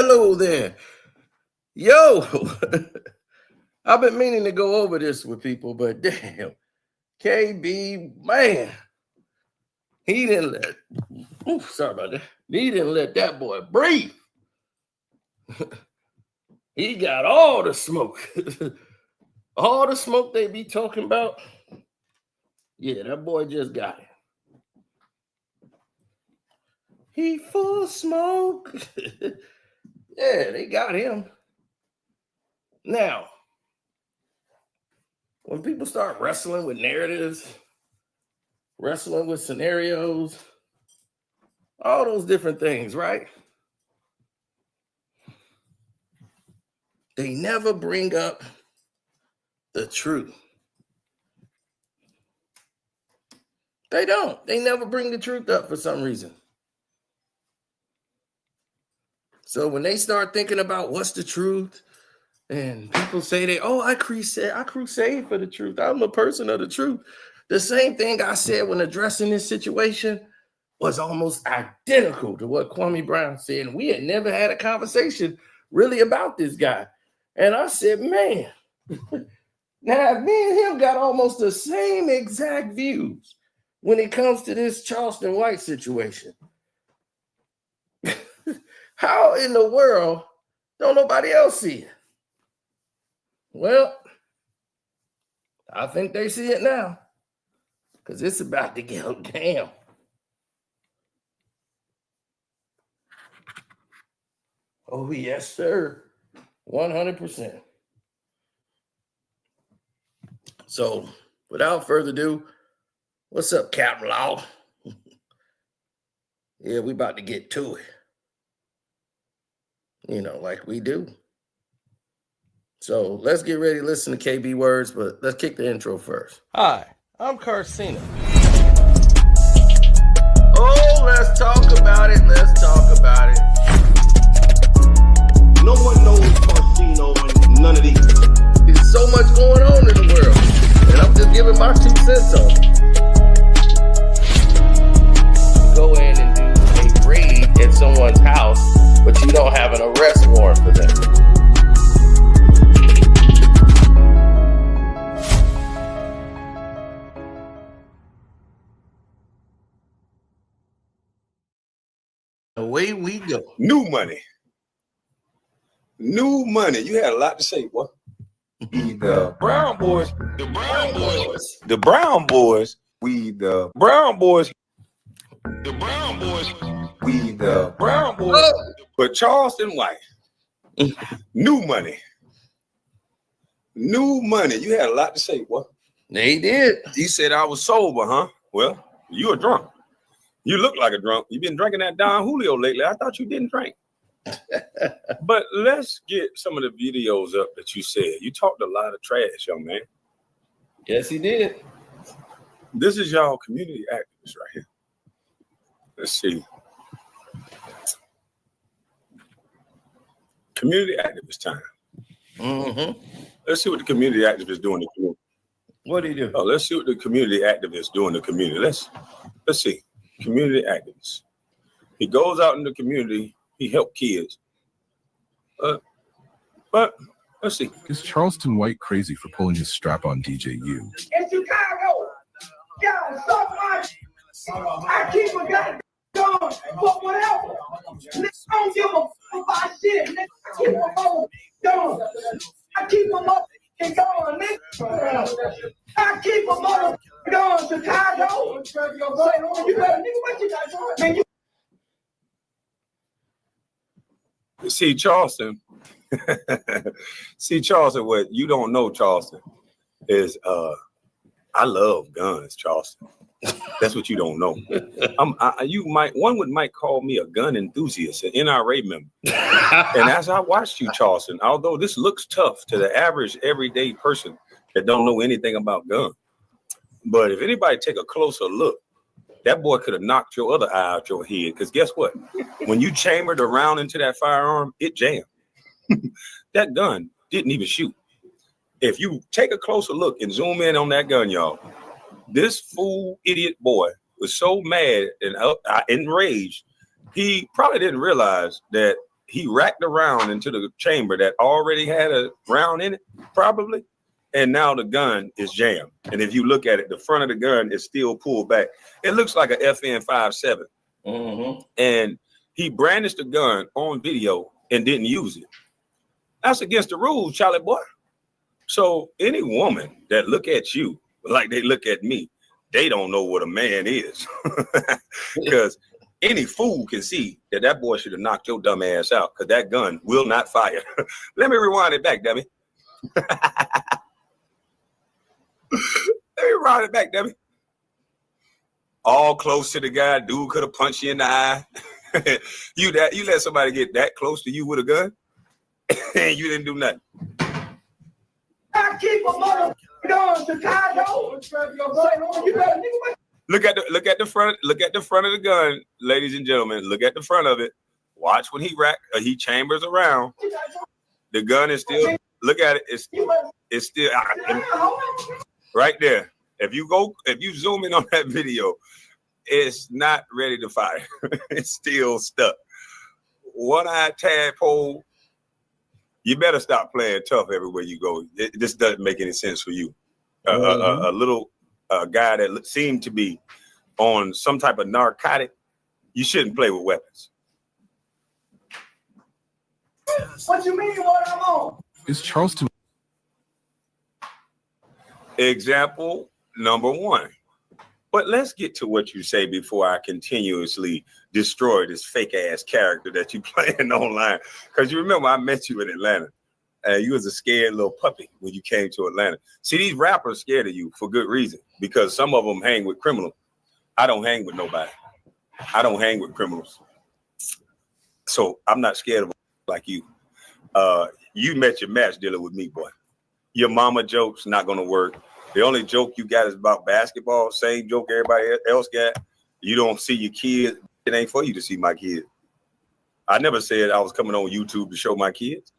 Hello there. Yo, I've been meaning to go over this with people, but damn, KB, man, he didn't let, sorry about that. He didn't let that boy breathe. He got all the smoke. All the smoke they be talking about. Yeah, that boy just got it. He full of smoke. Yeah, they got him. Now, when people start wrestling with narratives, wrestling with scenarios, all those different things, right? They never bring up the truth. They don't. They never bring the truth up for some reason. So when they start thinking about what's the truth, and people say I crusade for the truth. I'm a person of the truth. The same thing I said when addressing this situation was almost identical to what Kwame Brown said. And we had never had a conversation really about this guy. And I said, man, now me and him got almost the same exact views when it comes to this Charleston White situation. How in the world don't nobody else see it? Well, I think they see it now because it's about to go down. Oh, yes, sir. 100%. So, without further ado, what's up, Captain Law? Yeah, we about to get to it. You know, like we do. So let's get ready to listen to KB words, but let's kick the intro first. Hi, I'm Carcina. Oh, let's talk about it. Let's talk about it. No one knows Carcino and none of these. There's so much going on in the world, and I'm just giving my 2 cents on it. Go in and do a raid at someone's house, but you don't have an arrest warrant for them. Away we go. New money. New money. You had a lot to say, boy. The Brown boys. The Brown boys. The Brown boys. We the Brown boys. The Brown boys. We the Brown boys. Oh. But Charleston White. New money. New money. You had a lot to say, boy. They did. He said I was sober, huh? Well, you a drunk. You look like a drunk. You've been drinking that Don Julio lately. I thought you didn't drink. But let's get some of the videos up that you said. You talked a lot of trash, young man. Yes, he did. This is y'all community activists right here. Let's see. Community activist time. Mm-hmm. Let's see what the community activists do in the community. What do you do? Oh, let's see what the community activists do in the community. Let's see. Community activists. He goes out in the community. He helped kids. But let's see. Is Charleston White crazy for pulling his strap on DJU? In Chicago, y'all so much. I keep a gun going, but whatever. Niggas don't give a fuck about shit. Niggas, I keep them all going. I keep them up and going, nigga. I keep them up going, Chicago. You better, nigga, what you got going? Man, you see, Charleston. See, Charleston, what you don't know, Charleston, is I love guns, Charleston. That's what you don't know. One might call me a gun enthusiast, an NRA member. And as I watched you, Charleston, although this looks tough to the average everyday person that don't know anything about guns, but if anybody take a closer look, that boy could have knocked your other eye out your head. Because guess what? When you chambered a round into that firearm, it jammed. That gun didn't even shoot. If you take a closer look and zoom in on that gun, y'all, this fool idiot boy was so mad and enraged, he probably didn't realize that he racked a round into the chamber that already had a round in it, probably. And now the gun is jammed. And if you look at it, the front of the gun is still pulled back. It looks like a FN 57. Mm-hmm. And he brandished the gun on video and didn't use it. That's against the rules, Charlie boy. So any woman that look at you like they look at me, they don't know what a man is. Because any fool can see that boy should have knocked your dumb ass out, because that gun will not fire. Let me rewind it back, Debbie. Let me rewind it back, Debbie. All close to the guy. Dude could have punched you in the eye. You let somebody get that close to you with a gun, and you didn't do nothing. I keep a mother gun, Chicago. Look at the front of the gun, ladies and gentlemen. Look at the front of it. Watch when he chambers around. The gun is still. Look at it. It's still right there. If you zoom in on that video, it's not ready to fire. It's still stuck. One-eyed tadpole. You better stop playing tough everywhere you go. This doesn't make any sense for you. A little guy that seemed to be on some type of narcotic. You shouldn't play with weapons. What you mean what I'm on? Is Charleston Example number 1. But let's get to what you say before I continuously destroy this fake ass character that you playing online. Because you remember I met you in Atlanta. You was a scared little puppy when you came to Atlanta. See, these rappers scared of you for good reason, because some of them hang with criminals. I don't hang with nobody. I don't hang with criminals. So I'm not scared of like you. You met your match dealing with me, boy. Your mama joke's not gonna work. The only joke you got is about basketball. Same joke everybody else got. You don't see your kids. It ain't for you to see my kids. I never said I was coming on YouTube to show my kids.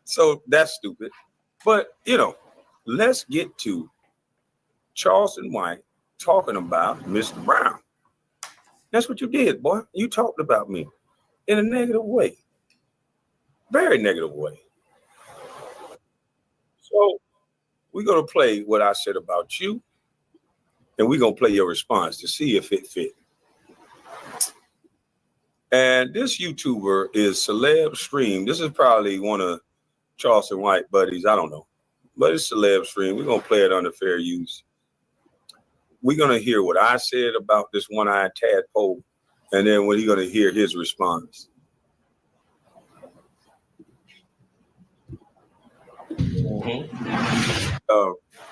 So that's stupid. But, let's get to Charleston White talking about Mr. Brown. That's what you did, boy. You talked about me in a negative way. Very negative way. So we're going to play what I said about you, and we're going to play your response to see if it fit. And this YouTuber is Celeb Stream. This is probably one of Charleston White buddies. I don't know. But it's Celeb Stream. We're going to play it under fair use. We're going to hear what I said about this one-eyed tadpole, and then we're going to hear his response.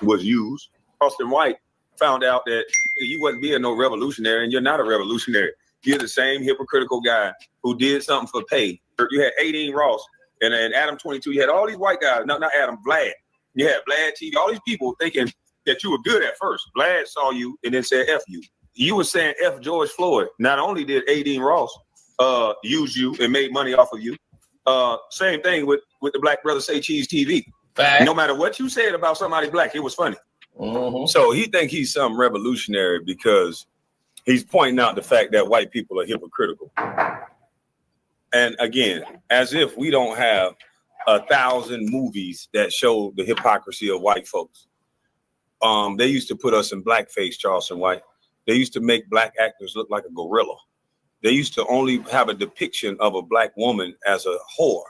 Was used. Charleston White found out that you wasn't being no revolutionary, and you're not a revolutionary. You're the same hypocritical guy who did something for pay. You had 18 Ross and Adam 22. You had all these white guys. Not Adam, Vlad. You had Vlad TV. All these people thinking that you were good at first. Vlad saw you and then said F you. You were saying F George Floyd. Not only did 18 Ross use you and made money off of you, same thing with the Black Brothers Say Cheese TV. Fact. No matter what you said about somebody black, it was funny. Mm-hmm. So he think he's some revolutionary because he's pointing out the fact that white people are hypocritical. And again, as if we don't have 1,000 movies that show the hypocrisy of white folks. They used to put us in blackface, Charleston White. They used to make black actors look like a gorilla. They used to only have a depiction of a black woman as a whore.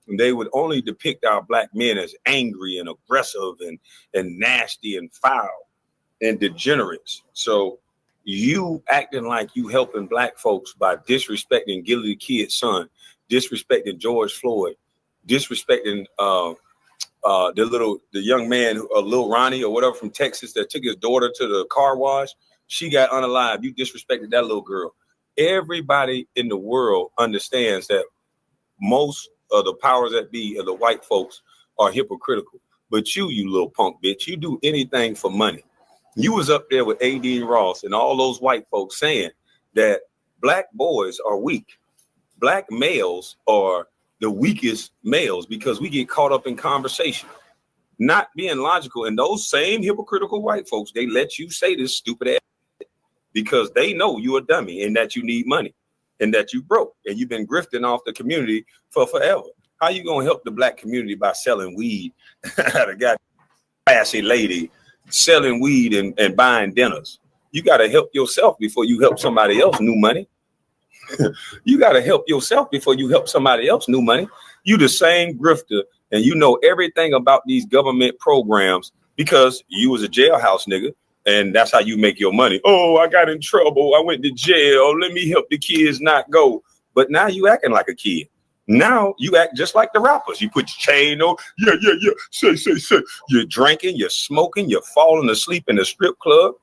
And they would only depict our black men as angry and aggressive and nasty and foul and degenerates. So you acting like you helping black folks by disrespecting Gilly the Kid's son, disrespecting George Floyd, disrespecting the young man, Lil Ronnie or whatever from Texas that took his daughter to the car wash. She got unalive. You disrespected that little girl. Everybody in the world understands that most of the powers that be of the white folks are hypocritical. But you little punk bitch, you do anything for money. You was up there with A.D. Ross and all those white folks saying that black boys are weak. Black males are the weakest males because we get caught up in conversation, not being logical. And those same hypocritical white folks, they let you say this stupid ass because they know you're a dummy and that you need money. and that you broke and you've been grifting off the community for forever. How you gonna help the black community by selling weed? The guy, classy lady, selling weed and buying dinners. You got to help yourself before you help somebody else new money. You got to help yourself before you help somebody else new money. You the same grifter, and you know everything about these government programs because you was a jailhouse nigga, and that's how you make your money. Oh, I got in trouble. I went to jail. Let me help the kids not go. But now you acting like a kid. Now you act just like the rappers. You put your chain on. Yeah. Say. You're drinking, you're smoking, you're falling asleep in the strip club,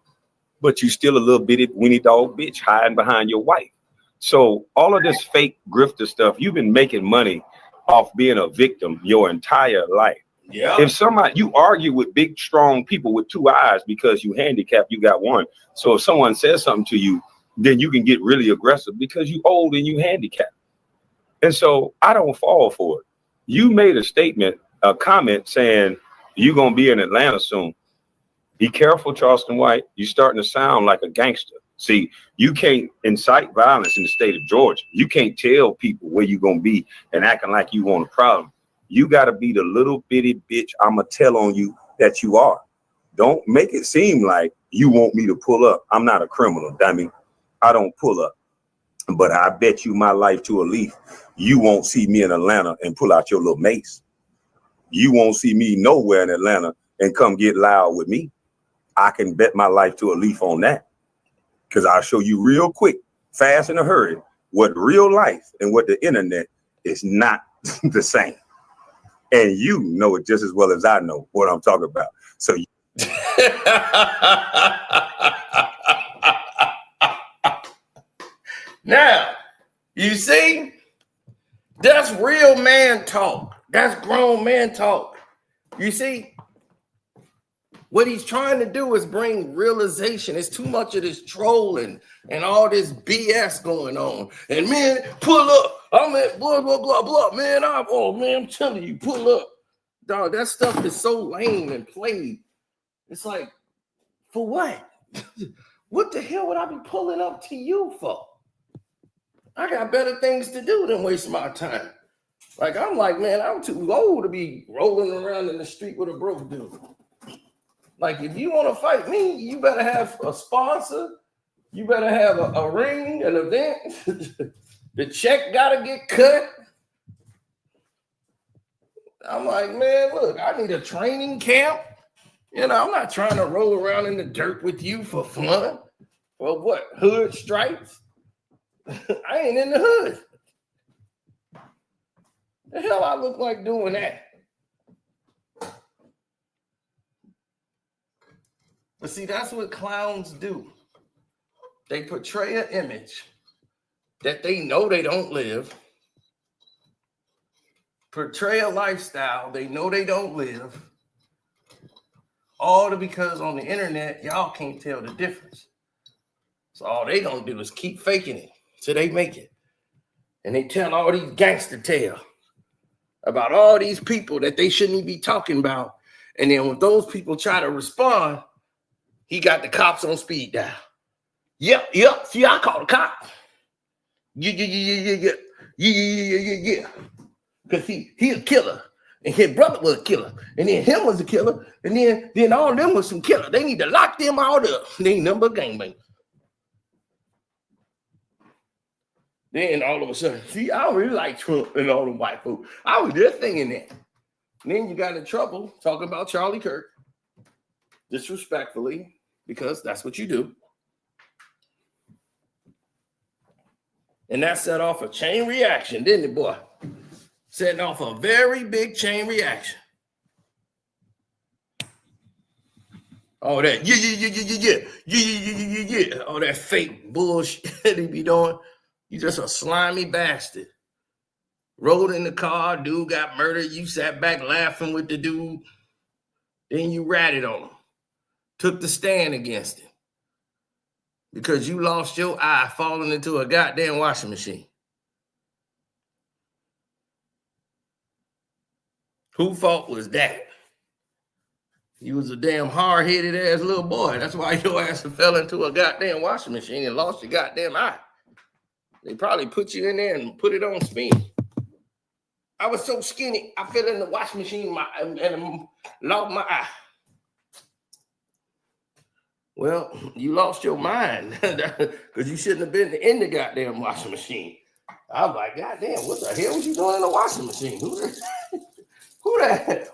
but you still a little bitty weenie dog bitch hiding behind your wife. So all of this fake grifter stuff, you've been making money off being a victim your entire life. Yeah. If somebody, you argue with big, strong people with two eyes because you handicapped, you got one. So if someone says something to you, then you can get really aggressive because you old and you handicapped. And so I don't fall for it. You made a statement, a comment saying you're going to be in Atlanta soon. Be careful, Charleston White. You're starting to sound like a gangster. See, you can't incite violence in the state of Georgia. You can't tell people where you're going to be and acting like you want a problem. You got to be the little bitty bitch I'm going to tell on you that you are. Don't make it seem like you want me to pull up. I'm not a criminal, dummy. I don't pull up. But I bet you my life to a leaf, you won't see me in Atlanta and pull out your little mace. You won't see me nowhere in Atlanta and come get loud with me. I can bet my life to a leaf on that. Because I'll show you real quick, fast in a hurry, what real life and what the internet is not the same. And you know it just as well as I know what I'm talking about. So now, you see, that's real man talk. That's grown man talk. You see, what he's trying to do is bring realization. It's too much of this trolling and all this BS going on. And man, pull up. I'm at blah, blah, blah, blah. Man, I'm telling you, pull up. Dog, that stuff is so lame and played. It's like, for what? What the hell would I be pulling up to you for? I got better things to do than waste my time. Like, I'm like, man, I'm too old to be rolling around in the street with a broke dude. Like, if you want to fight me, you better have a sponsor. You better have a ring, an event. The check got to get cut. I'm like, man, look, I need a training camp. You know, I'm not trying to roll around in the dirt with you for fun. For what? Hood stripes? I ain't in the hood. The hell I look like doing that? But see, that's what clowns do. They portray an image that they know they don't live, portray a lifestyle they know they don't live, all because on the internet, y'all can't tell the difference. So all they gonna do is keep faking it till they make it. And they tell all these gangster tales about all these people that they shouldn't even be talking about. And then when those people try to respond, he got the cops on speed dial. Yep. See, I call the cop. Yeah. Because he a killer. And his brother was a killer. And then him was a killer. And then all of them was some killers. They need to lock them all up. They ain't number gangbang. Then all of a sudden, see, I don't really like Trump and all the white folks. I was just thinking that. And then you got in trouble talking about Charlie Kirk. Disrespectfully. Because that's what you do. And that set off a chain reaction, didn't it, boy? Setting off a very big chain reaction. All that, yeah. All that fake bullshit he be doing. You just a slimy bastard. Rode in the car, dude got murdered. You sat back laughing with the dude. Then you ratted on him. Took the stand against him because you lost your eye falling into a goddamn washing machine. Whose fault was that? You was a damn hard-headed ass little boy. That's why your ass fell into a goddamn washing machine and lost your goddamn eye. They probably put you in there and put it on spin. I was so skinny, I fell in the washing machine and lost my eye. Well, you lost your mind because you shouldn't have been in the goddamn washing machine. I was like, goddamn, what the hell was you doing in the washing machine?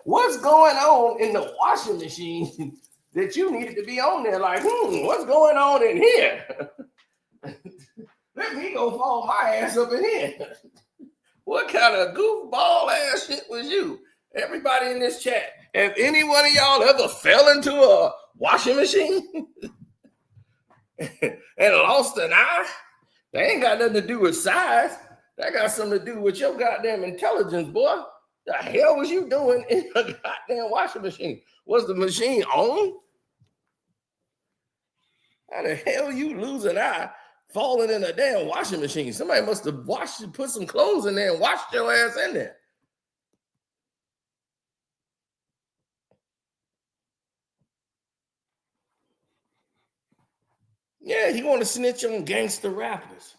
What's going on in the washing machine that you needed to be on there? Like, what's going on in here? Let me go fall my ass up in here. What kind of goofball ass shit was you? Everybody in this chat, have any one of y'all ever fell into a washing machine and lost an eye? That ain't got nothing to do with size. That got something to do with your goddamn intelligence, boy. The hell was you doing in a goddamn washing machine? Was the machine on? How the hell you lose an eye falling in a damn washing machine? Somebody must have put some clothes in there and washed your ass in there. Yeah, he want to snitch on gangster rappers.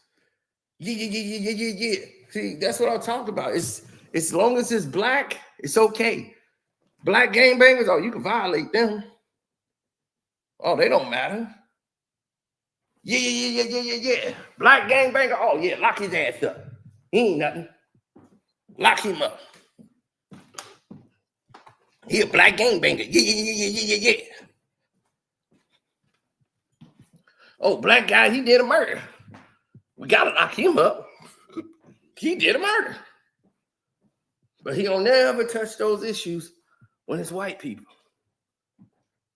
Yeah. See, that's what I'm talking about. It's as long as it's black, it's okay. Black gangbangers, oh, you can violate them. Oh, they don't matter. Yeah. Black gangbanger, oh yeah, lock his ass up. He ain't nothing. Lock him up. He a black gangbanger. Yeah. Oh, black guy, he did a murder. We gotta lock him up. He did a murder. But he don't never touch those issues when it's white people.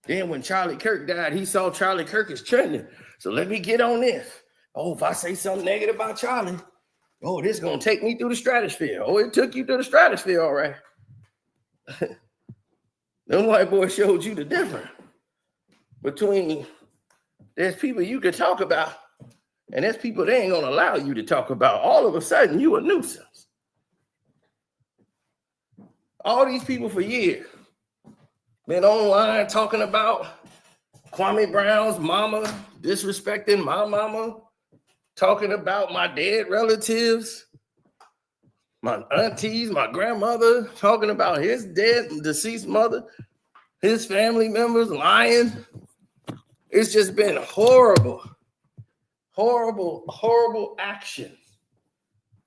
Then when Charlie Kirk died, he saw Charlie Kirk is trending. So let me get on this. Oh, if I say something negative about Charlie, oh, this is gonna take me through the stratosphere. Oh, it took you to the stratosphere, all right. Them white boys showed you the difference between there's people you could talk about, and there's people they ain't gonna allow you to talk about. All of a sudden, you a nuisance. All these people for years been online talking about Kwame Brown's mama, disrespecting my mama, talking about my dead relatives, my aunties, my grandmother, talking about his dead and deceased mother, his family members lying. It's just been horrible action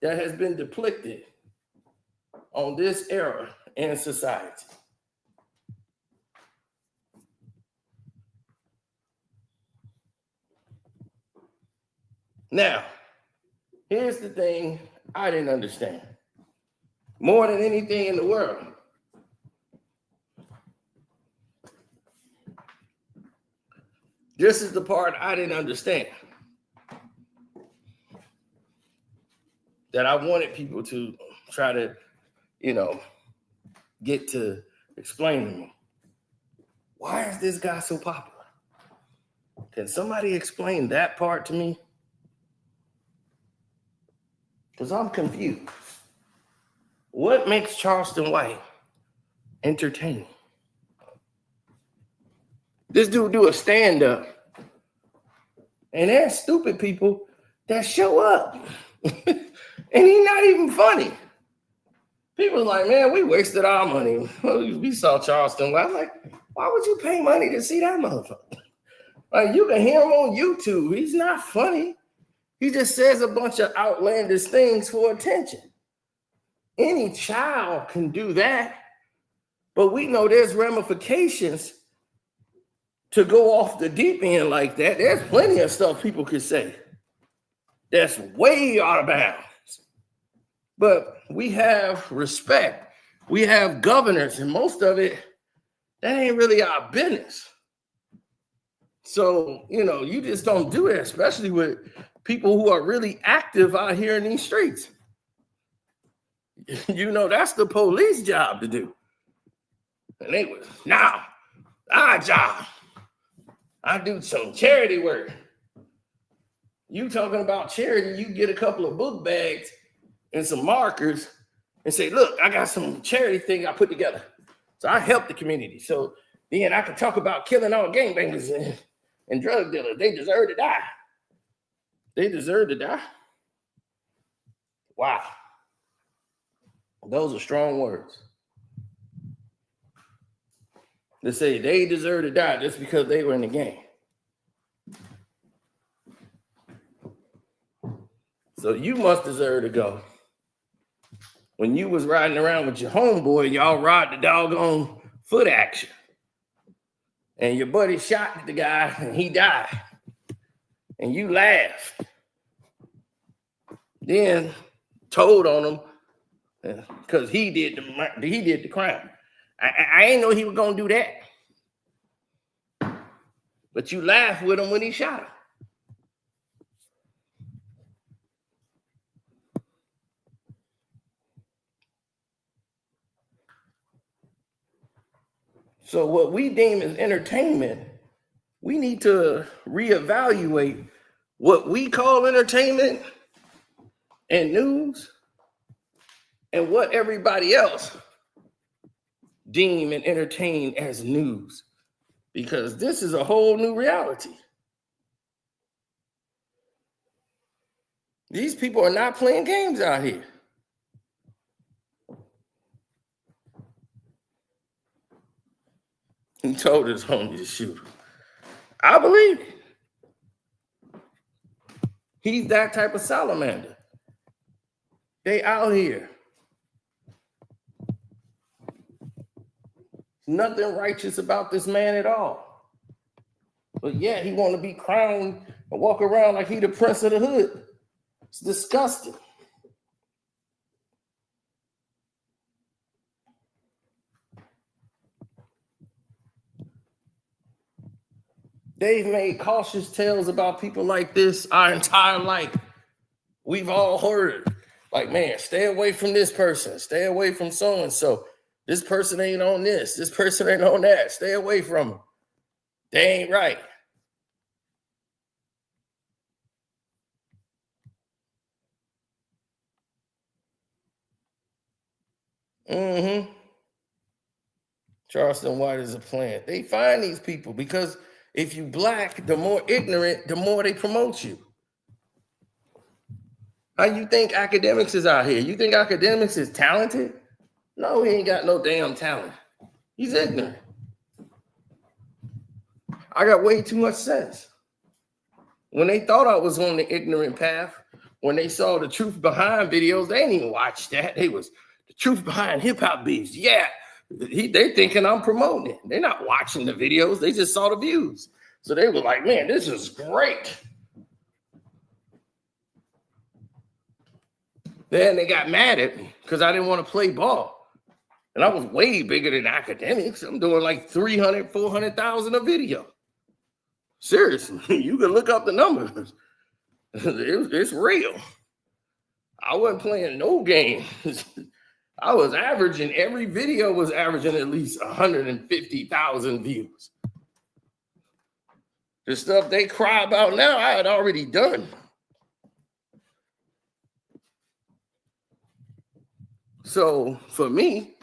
that has been depicted on this era in society. Now, here's the thing I didn't understand. More than anything in the world. This is the part I didn't understand. That I wanted people to try to, get to explain to me. Why is this guy so popular? Can somebody explain that part to me? Because I'm confused. What makes Charleston White entertaining? This dude do a stand-up, and there's stupid people that show up, and he's not even funny. People like, man, we wasted our money. We saw Charleston White. I'm like, why would you pay money to see that motherfucker? Like, you can hear him on YouTube. He's not funny. He just says a bunch of outlandish things for attention. Any child can do that, but we know there's ramifications to go off the deep end like that. There's plenty of stuff people could say that's way out of bounds. But we have respect. We have governors, and most of it, that ain't really our business. So, you just don't do it, especially with people who are really active out here in these streets. That's the police job to do. And they was, our job. I do some charity work. You talking about charity, you get a couple of book bags and some markers and say, look, I got some charity thing I put together. So I help the community. So then I can talk about killing all gangbangers and drug dealers. They deserve to die. They deserve to die. Wow. Those are strong words. They say they deserve to die just because they were in the game. So you must deserve to go. When you was riding around with your homeboy, y'all ride the doggone foot action. And your buddy shot the guy and he died. And you laughed. Then told on him because he did the crime. I ain't know he was gonna do that. But you laughed with him when he shot him. So what we deem as entertainment, we need to reevaluate what we call entertainment and news and what everybody else deem and entertain as news, because this is a whole new reality. These people are not playing games out here. He told his homie to shoot him. I believe it. He's that type of salamander. They out here. Nothing righteous about this man at all. But yeah, he want to be crowned and walk around like he the prince of the hood. It's disgusting. They've made cautious tales about people like this our entire life. We've all heard, like, man, stay away from this person. Stay away from so-and-so. This person ain't on this. This person ain't on that. Stay away from them. They ain't right. Charleston White is a plant. They find these people because if you black, the more ignorant, the more they promote you. How you think academics is out here? You think academics is talented? No, he ain't got no damn talent. He's ignorant. I got way too much sense. When they thought I was on the ignorant path, when they saw the truth behind videos, they didn't even watch that. They was the truth behind hip hop beats. Yeah, they thinking I'm promoting it. They're not watching the videos. They just saw the views. So they were like, man, this is great. Then they got mad at me because I didn't want to play ball. And I was way bigger than academics. I'm doing like 300, 400,000 a video. Seriously, you can look up the numbers. It's real. I wasn't playing no games. I was averaging, every video was averaging at least 150,000 views. The stuff they cry about now, I had already done. So for me,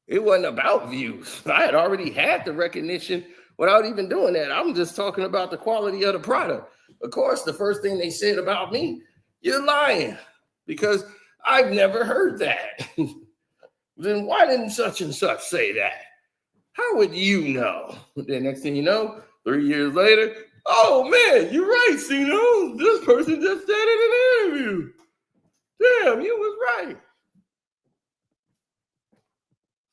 it wasn't about views. I had already had the recognition without even doing that. I'm just talking about the quality of the product. Of course, the first thing they said about me, you're lying, because I've never heard that. Then why didn't such and such say that? How would you know? The next thing you know, 3 years later, oh man, you're right, Cino. This person just said it in an interview. Damn, you was right.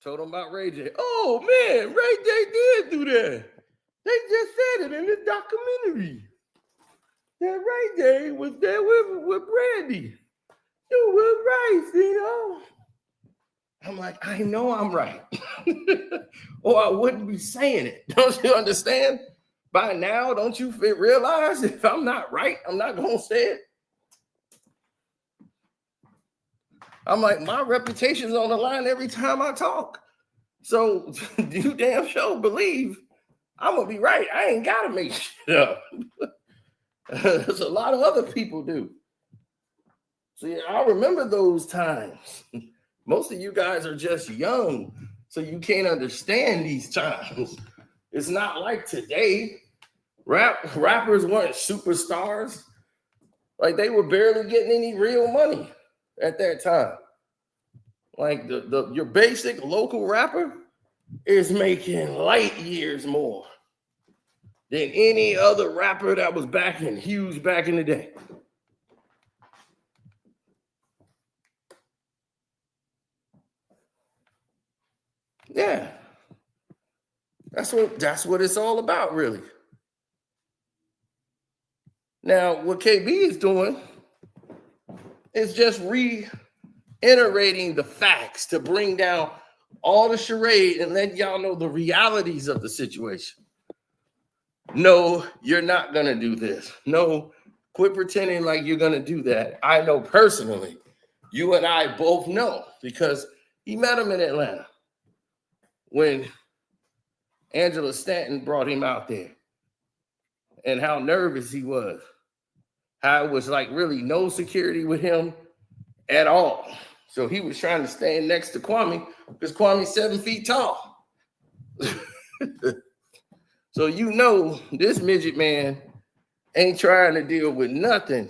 Told them about Ray J. Oh man, Ray J did do that. They just said it in the documentary. That Ray J was there with Brandy. You was right, Cino. I'm like, I know I'm right. Or I wouldn't be saying it. Don't you understand? By now, don't you realize if I'm not right, I'm not going to say it? I'm like, my reputation's on the line every time I talk. So you damn sure believe I'm going to be right. I ain't got to make shit up. There's a lot of other people do. See, I remember those times. Most of you guys are just young, so you can't understand these times. It's not like today. Rappers weren't superstars. Like, they were barely getting any real money. at that time. Like your basic local rapper is making light years more than any other rapper that was huge back in the day. Yeah. That's what it's all about, really. Now, what KB is doing is just reiterating the facts to bring down all the charade and let y'all know the realities of the situation. No, you're not going to do this. No, quit pretending like you're going to do that. I know personally, you and I both know, because he met him in Atlanta when Angela Stanton brought him out there, and how nervous he was. How it was like really no security with him at all. So he was trying to stand next to Kwame because Kwame's 7 feet tall. So you know this midget man ain't trying to deal with nothing,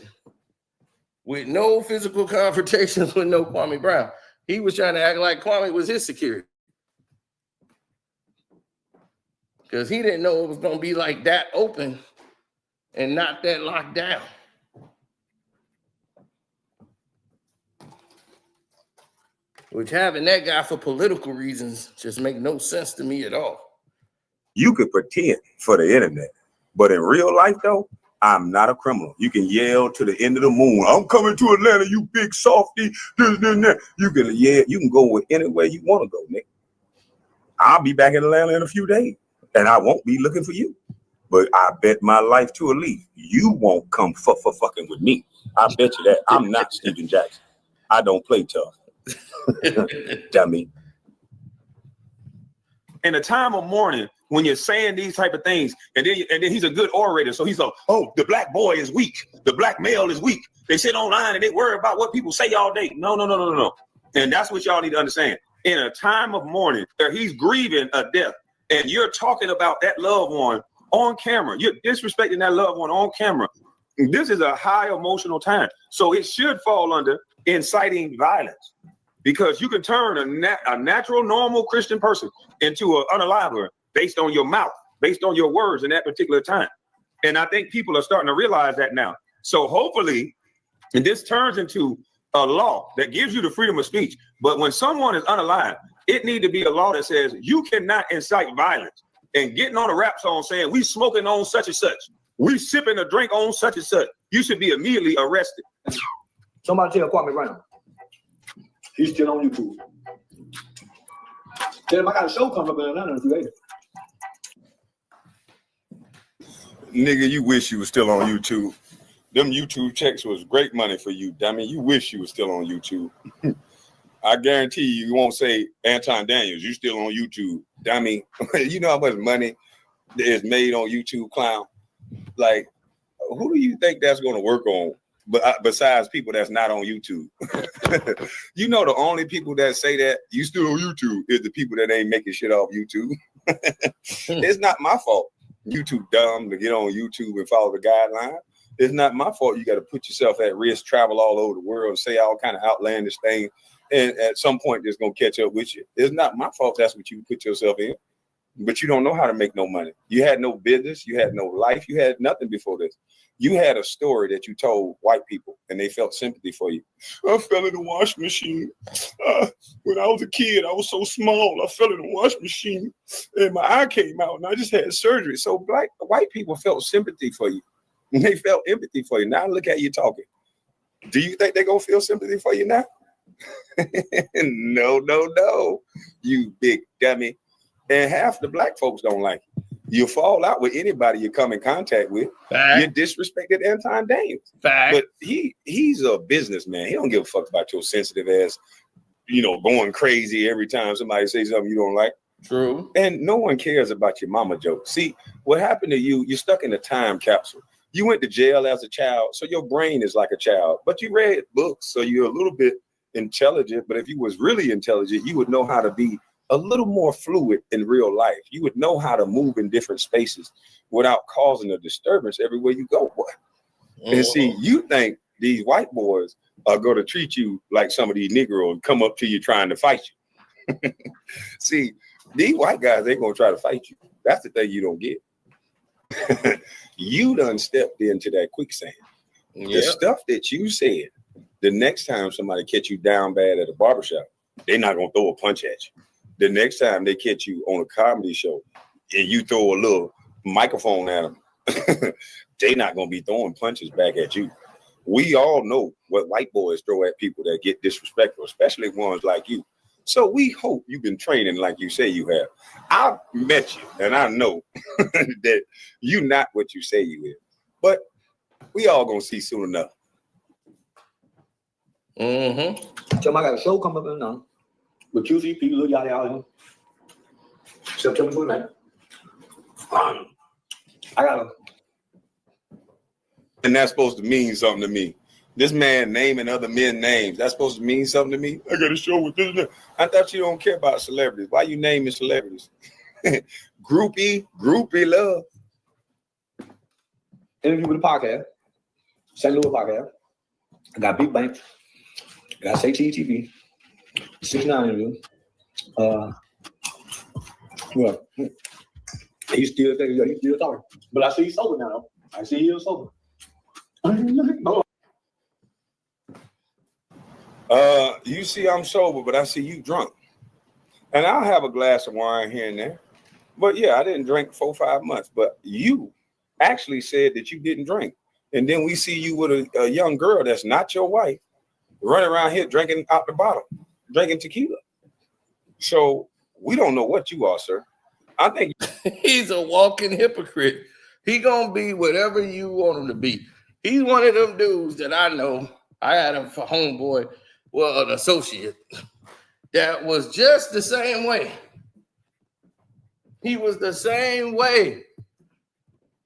with no physical confrontations with no Kwame Brown. He was trying to act like Kwame was his security, because he didn't know it was going to be like that open and not that locked down. Which, having that guy for political reasons just make no sense to me at all. You could pretend for the internet, but in real life, though, I'm not a criminal. You can yell to the end of the moon, I'm coming to Atlanta, you big softy, this, that. You can yell, you can go with anywhere you want to go, Nick. I'll be back in Atlanta in a few days, and I won't be looking for you. But I bet my life to a leaf, you won't come for fucking with me. I bet you that. I'm not Stephen Jackson. I don't play tough. Dummy. In a time of mourning, when you're saying these type of things, and then he's a good orator, so he's like, oh, the black boy is weak, the black male is weak. They sit online and they worry about what people say all day. No. And that's what y'all need to understand. In a time of mourning, where he's grieving a death, and you're talking about that loved one on camera, you're disrespecting that loved one on camera. This is a high emotional time, so it should fall under inciting violence. Because you can turn a natural, normal Christian person into an unaliver based on your mouth, based on your words in that particular time. And I think people are starting to realize that now. So hopefully, and this turns into a law that gives you the freedom of speech. But when someone is unalive, it needs to be a law that says you cannot incite violence. And getting on a rap song saying we smoking on such and such, we sipping a drink on such and such, you should be immediately arrested. Somebody tell Kwame Brown. He's still on YouTube. Tell him I got a show coming up in Atlanta in a few days. Nigga, you wish you was still on YouTube. Them YouTube checks was great money for you, dummy. You wish you was still on YouTube. I guarantee you won't say Anton Daniels, you still on YouTube, dummy. You know how much money is made on YouTube, clown? Like, who do you think that's going to work on? But besides people that's not on YouTube. You know, the only people that say that you still on YouTube is the people that ain't making shit off YouTube. It's not my fault. YouTube dumb to get on YouTube and follow the guideline. It's not my fault. You got to put yourself at risk, travel all over the world, say all kind of outlandish things, and at some point it's gonna catch up with you. It's not my fault. That's what you put yourself in. But you don't know how to make no money. You had no business. You had no life. You had nothing before this. You had a story that you told white people, and they felt sympathy for you. I fell in the washing machine. When I was a kid, I was so small. I fell in the washing machine, and my eye came out, and I just had surgery. So white people felt sympathy for you, and they felt empathy for you. Now look at you talking. Do you think they're going to feel sympathy for you now? No. You big dummy. And half the black folks don't like you. You fall out with anybody you come in contact with. Fact. You disrespected Anton Daniels. Fact. But he's a businessman. He don't give a fuck about your sensitive ass, going crazy every time somebody says something you don't like. True. And no one cares about your mama jokes. See, what happened to you, you're stuck in a time capsule. You went to jail as a child, so your brain is like a child. But you read books, so you're a little bit intelligent. But if you was really intelligent, you would know how to be a little more fluid in real life. You would know how to move in different spaces without causing a disturbance everywhere you go, boy. And see, you think these white boys are going to treat you like some of these Negroes and come up to you trying to fight you. See, these white guys ain't going to try to fight you. That's the thing you don't get. You done stepped into that quicksand. Yep. The stuff that you said, the next time somebody catch you down bad at a barbershop, they're not going to throw a punch at you. The next time they catch you on a comedy show and you throw a little microphone at them, they're not going to be throwing punches back at you. We all know what white boys throw at people that get disrespectful, especially ones like you. So we hope you've been training like you say you have. I've met you, and I know that you're not what you say you is. But we all gonna see soon enough. Mm-hmm. So I got a show coming up now with QCP, Lil Yachty out here. September 29th. I got a. And that's supposed to mean something to me. This man naming other men's names, that's supposed to mean something to me. I got a show with this. I thought you don't care about celebrities. Why you naming celebrities? groupie love. Interview with the podcast, St. Louis podcast. I got Big Bank. I got TV. 6ix9ine interview. Well, he's still talking. But I see he's sober now. I see he's sober. You see I'm sober, but I see you drunk. And I'll have a glass of wine here and there. But yeah, I didn't drink 4 or 5 months. But you actually said that you didn't drink. And then we see you with a young girl that's not your wife running around here drinking out the bottle, drinking tequila. So we don't know what you are, sir. I think He's a walking hypocrite. He gonna be whatever you want him to be. He's one of them dudes that I know. I had him for homeboy, well, an associate that was just the same way. He was the same way.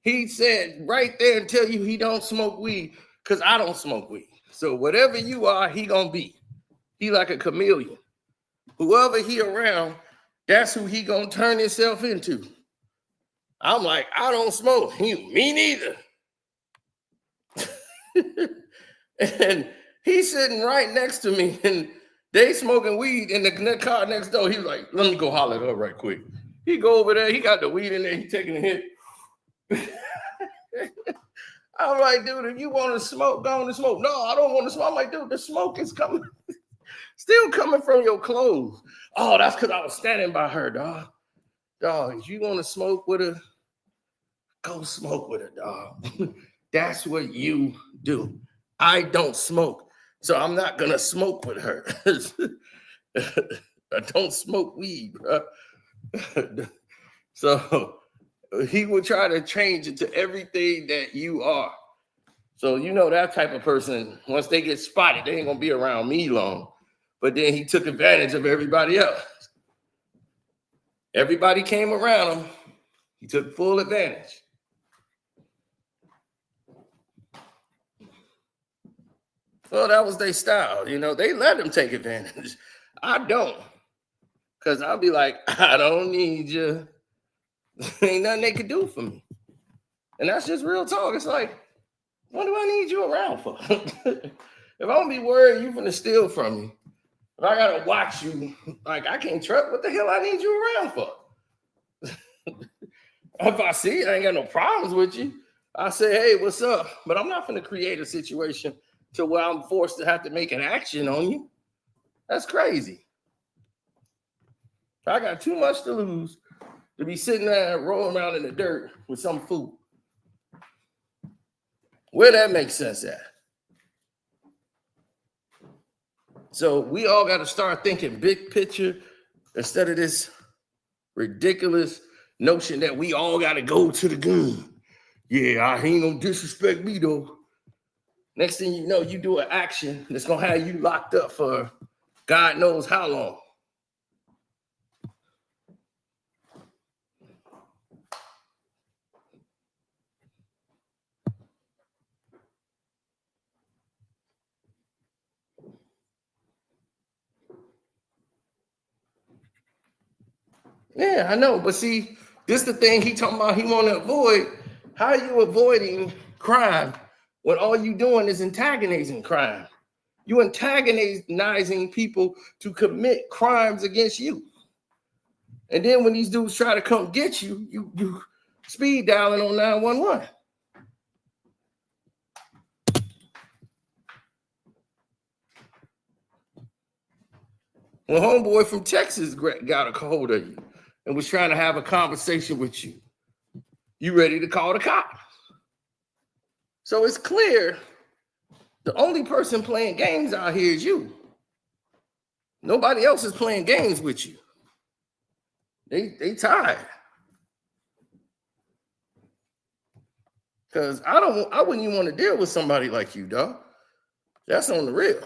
He said right there and tell you he don't smoke weed because I don't smoke weed. So whatever you are, he gonna be. He like a chameleon. Whoever he around, that's who he gonna turn himself into. I'm like, I don't smoke. Me neither. And he's sitting right next to me and they smoking weed in the car next door. He's like, let me go holler at her right quick. He go over there. He got the weed in there. He taking a hit. I'm like, dude, if you want to smoke, go on and smoke. No, I don't want to smoke. I'm like, dude, the smoke is coming. Still coming from your clothes. Oh, that's because I was standing by her, dog. Dog, if you want to smoke with her, go smoke with her, dog. That's what you do. I don't smoke, so I'm not going to smoke with her. I don't smoke weed, bro. So he would try to change it to everything that you are. So you know that type of person, once they get spotted, they ain't going to be around me long. But then he took advantage of everybody else. Everybody came around him. He took full advantage. Well, that was their style. You know, they let him take advantage. I don't. Because I'll be like, I don't need you. Ain't nothing they could do for me. And that's just real talk. It's like, what do I need you around for? If I'm going to be worried you're going to steal from me, if I got to watch you, like, I can't trust, what the hell I need you around for? If I see it, I ain't got no problems with you. I say, hey, what's up? But I'm not going to create a situation to where I'm forced to have to make an action on you. That's crazy. I got too much to lose to be sitting there rolling around in the dirt with some food. Where that makes sense at? So we all got to start thinking big picture instead of this ridiculous notion that we all got to go to the gun. Yeah, I ain't gonna disrespect me though. Next thing you know, you do an action that's gonna have you locked up for God knows how long. Yeah, I know, but see, this is the thing he talking about he want to avoid. How are you avoiding crime when all you doing is antagonizing crime? You antagonizing people to commit crimes against you. And then when these dudes try to come get you, you speed dialing on 911. When homeboy from Texas got a hold of you and was trying to have a conversation with you, you ready to call the cops. So it's clear the only person playing games out here is you. Nobody else is playing games with you. They tired. Because I wouldn't even want to deal with somebody like you, dog. That's on the real.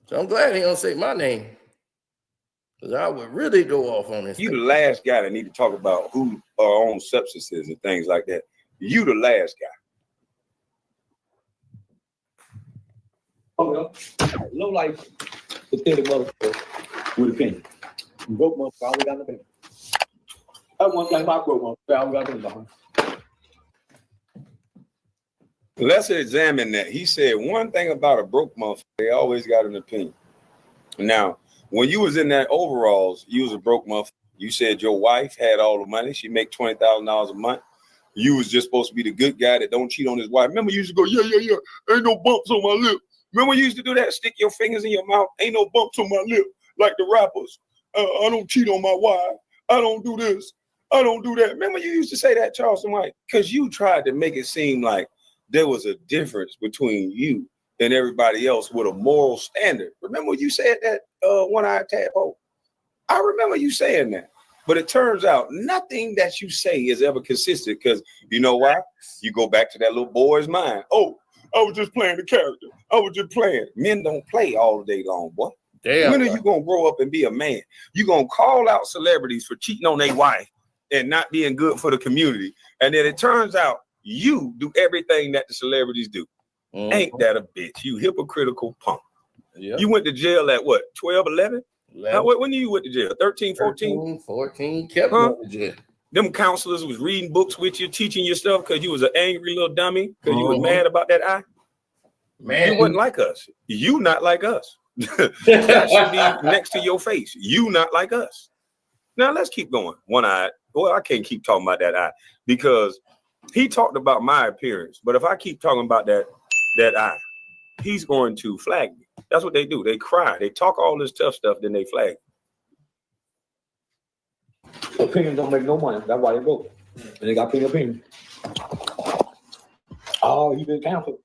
So I'm glad he don't say my name. Because I would really go off on this. You the last guy that need to talk about who are on substances and things like that. You the last guy. Oh, well, low life, pathetic motherfucker with opinion. Broke motherfucker, always got an opinion. That's one thing about broke motherfucker, always got an opinion. Let's examine that. He said one thing about a broke motherfucker, they always got an opinion. Now, when you was in that overalls, you was a broke motherfucker. You said your wife had all the money. She make $20,000 a month. You was just supposed to be the good guy that don't cheat on his wife. Remember, you used to go, yeah. Ain't no bumps on my lip. Remember, you used to do that? Stick your fingers in your mouth. Ain't no bumps on my lip, like the rappers. I don't cheat on my wife. I don't do this. I don't do that. Remember, you used to say that, Charleston White, because you tried to make it seem like there was a difference between you and everybody else with a moral standard. Remember you said that one-eyed tadpole? I remember you saying that. But it turns out nothing that you say is ever consistent because you know why? You go back to that little boy's mind. Oh, I was just playing the character. I was just playing. Men don't play all day long, boy. Damn, when are you going to grow up and be a man? You're going to call out celebrities for cheating on their wife and not being good for the community. And then it turns out you do everything that the celebrities do. Mm-hmm. Ain't that a bitch? You hypocritical punk. Yep. You went to jail at what? 12, 11? When you went to jail? 13, 14? 14, kept going to jail. Them counselors was reading books with you, teaching you stuff because you was an angry little dummy, because you was mad about that eye. Man, you wasn't like us. You not like us. That should be next to your face. You not like us. Now let's keep going. One-eyed. Well, I can't keep talking about that eye because he talked about my appearance. But if I keep talking about that eye, he's going to flag me. That's what they do. They cry. They talk all this tough stuff, then they flag. Opinions don't make no money. That's why they broke. And they got plenty of opinions. Oh, you been canceled?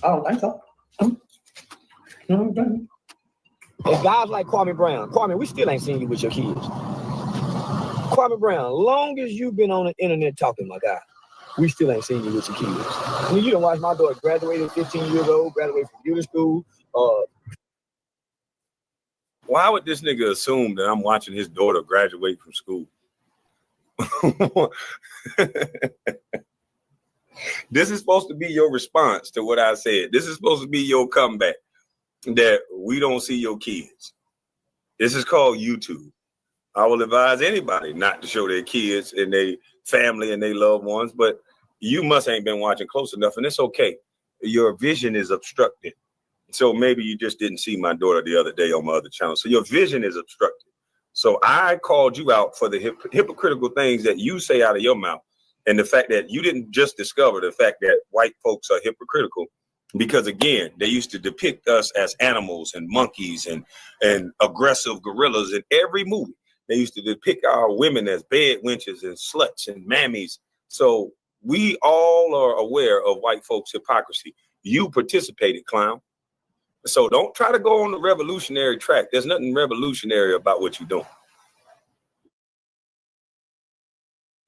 I don't think so. And guys like Kwame Brown. Kwame, we still ain't seen you with your kids. Kwame Brown, long as you've been on the internet talking, my guy, we still ain't seen you with your kids. I mean, you done watch my daughter graduated 15 years old, graduated from beauty school. Why would this nigga assume that I'm watching his daughter graduate from school? This is supposed to be your response to what I said. This is supposed to be your comeback that we don't see your kids. This is called YouTube. I will advise anybody not to show their kids and their family and their loved ones, but you must ain't been watching close enough, and it's okay. Your vision is obstructed. So maybe you just didn't see my daughter the other day on my other channel. So your vision is obstructed. So I called you out for the hypocritical things that you say out of your mouth. And the fact that you didn't just discover the fact that white folks are hypocritical, because again, they used to depict us as animals and monkeys and aggressive gorillas in every movie. They used to depict our women as bed wenches and sluts and mammies. So we all are aware of white folks' hypocrisy. You participated, clown. So don't try to go on the revolutionary track. There's nothing revolutionary about what you're doing.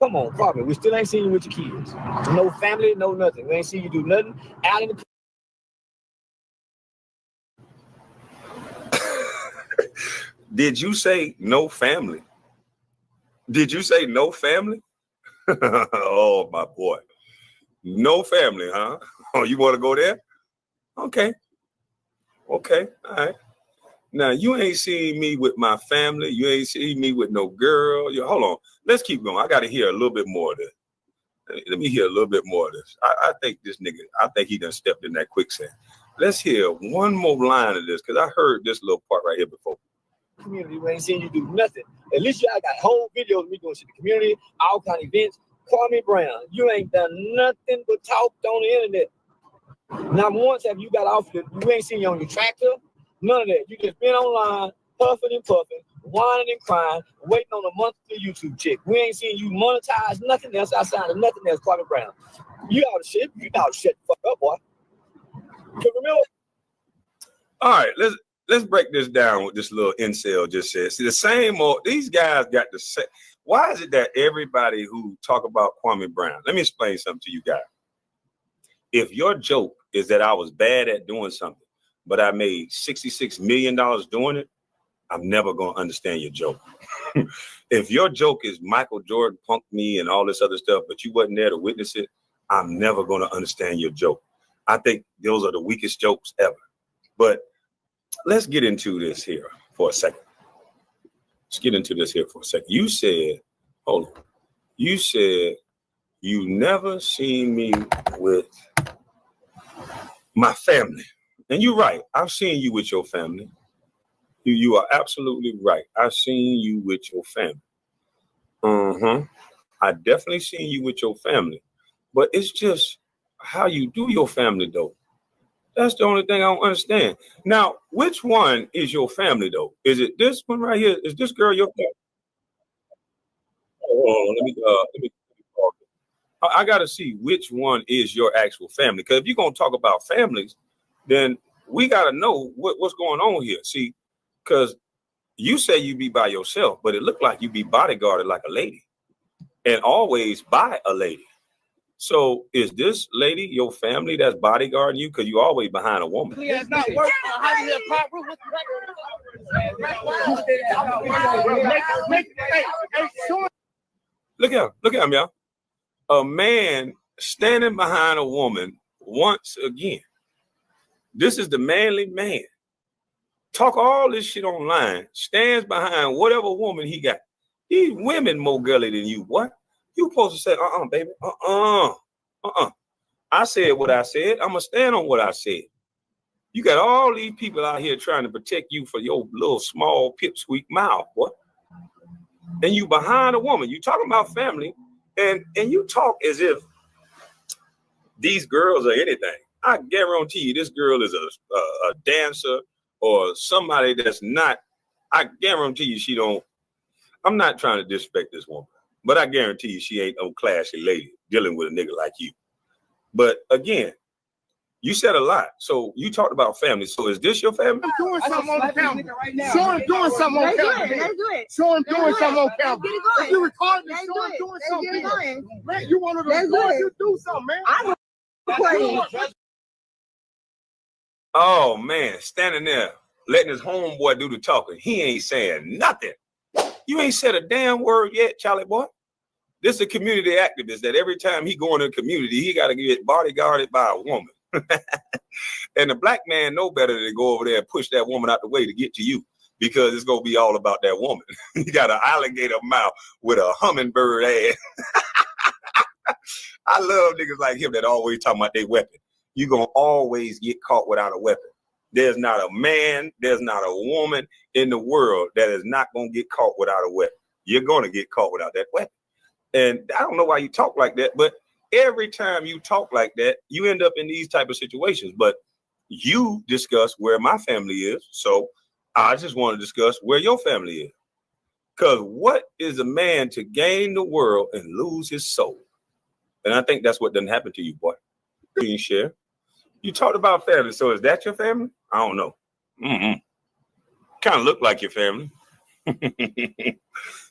Come on, Kwame, we still ain't seen you with your kids. No family, no nothing. We ain't seen you do nothing out in the. Did you say no family? Did you say no family? Oh, my boy. No family, huh? Oh, you want to go there? Okay. Okay. All right. Now, you ain't seen me with my family. You ain't seen me with no girl. Hold on. Let's keep going. I got to hear a little bit more of this. Let me hear a little bit more of this. I think this nigga, I think he done stepped in that quicksand. Let's hear one more line of this, because I heard this little part right here before. Community, we ain't seen you do nothing. At least I got whole videos of me going to the community, all kind of events. Kwame Brown, you ain't done nothing but talked on the internet. Not once have you got off we ain't seen you on your tractor, none of that. You just been online, puffing and puffing, whining and crying, waiting on a monthly YouTube check. We ain't seen you monetize nothing else outside of nothing else, Kwame Brown. You ought to shit. You ought to shut the fuck up, boy. Remember? All right, let's break this down with this little incel just said. See, the same old, these guys got the same. Why is it that everybody who talk about Kwame Brown, let me explain something to you guys. If your joke is that I was bad at doing something, but I made $66 million doing it, I'm never going to understand your joke. If your joke is Michael Jordan punked me and all this other stuff, but you wasn't there to witness it, I'm never going to understand your joke. I think those are the weakest jokes ever. But let's get into this here for a second. Let's get into this here for a second. You said, hold on. You said you never seen me with my family. And you're right. I've seen you with your family. You are absolutely right. I've seen you with your family. I definitely seen you with your family. But it's just how you do your family, though. That's the only thing I don't understand. Now, which one is your family, though? Is it this one right here? Is this girl your family? Oh, let me I got to see which one is your actual family. Because if you're going to talk about families, then we got to know what's going on here. See, because you say you be by yourself, but it looked like you be bodyguarded like a lady and always by a lady. So is this lady your family that's bodyguarding you? Because you always behind a woman. It's not working. Look at him, y'all. A man standing behind a woman once again. This is the manly man. Talk all this shit online, stands behind whatever woman he got. These women more girly than you, what? You supposed to say, baby, I said what I said. I'm going to stand on what I said. You got all these people out here trying to protect you for your little small pipsqueak mouth, what? And you behind a woman. You talking about family, and you talk as if these girls are anything. I guarantee you this girl is a dancer or somebody that's not. I guarantee you she don't. I'm not trying to disrespect this woman, but I guarantee you she ain't no classy lady dealing with a nigga like you. But again, you said a lot. So you talked about family. So is this your family? Doing something on camera. Show him doing something on camera. Show him doing something on camera. If you recording this, show him doing something. Man, you one of those boys, you do something, man. Oh man, standing there letting his homeboy do the talking. He ain't saying nothing. You ain't said a damn word yet, Charlie boy. This is a community activist that every time he go in a community, he got to get bodyguarded by a woman. And the black man know better than to go over there and push that woman out the way to get to you, because it's going to be all about that woman. You got an alligator mouth with a hummingbird ass. I love niggas like him that always talking about their weapon. You're going to always get caught without a weapon. There's not a man, there's not a woman in the world that is not going to get caught without a weapon. You're going to get caught without that weapon. And I don't know why you talk like that, but every time you talk like that, you end up in these type of situations. But you discuss where my family is. So I just want to discuss where your family is. Because what is a man to gain the world and lose his soul? And I think that's what doesn't happen to you, boy. You can share. You talked about family. So is that your family? I don't know. Kind of look like your family.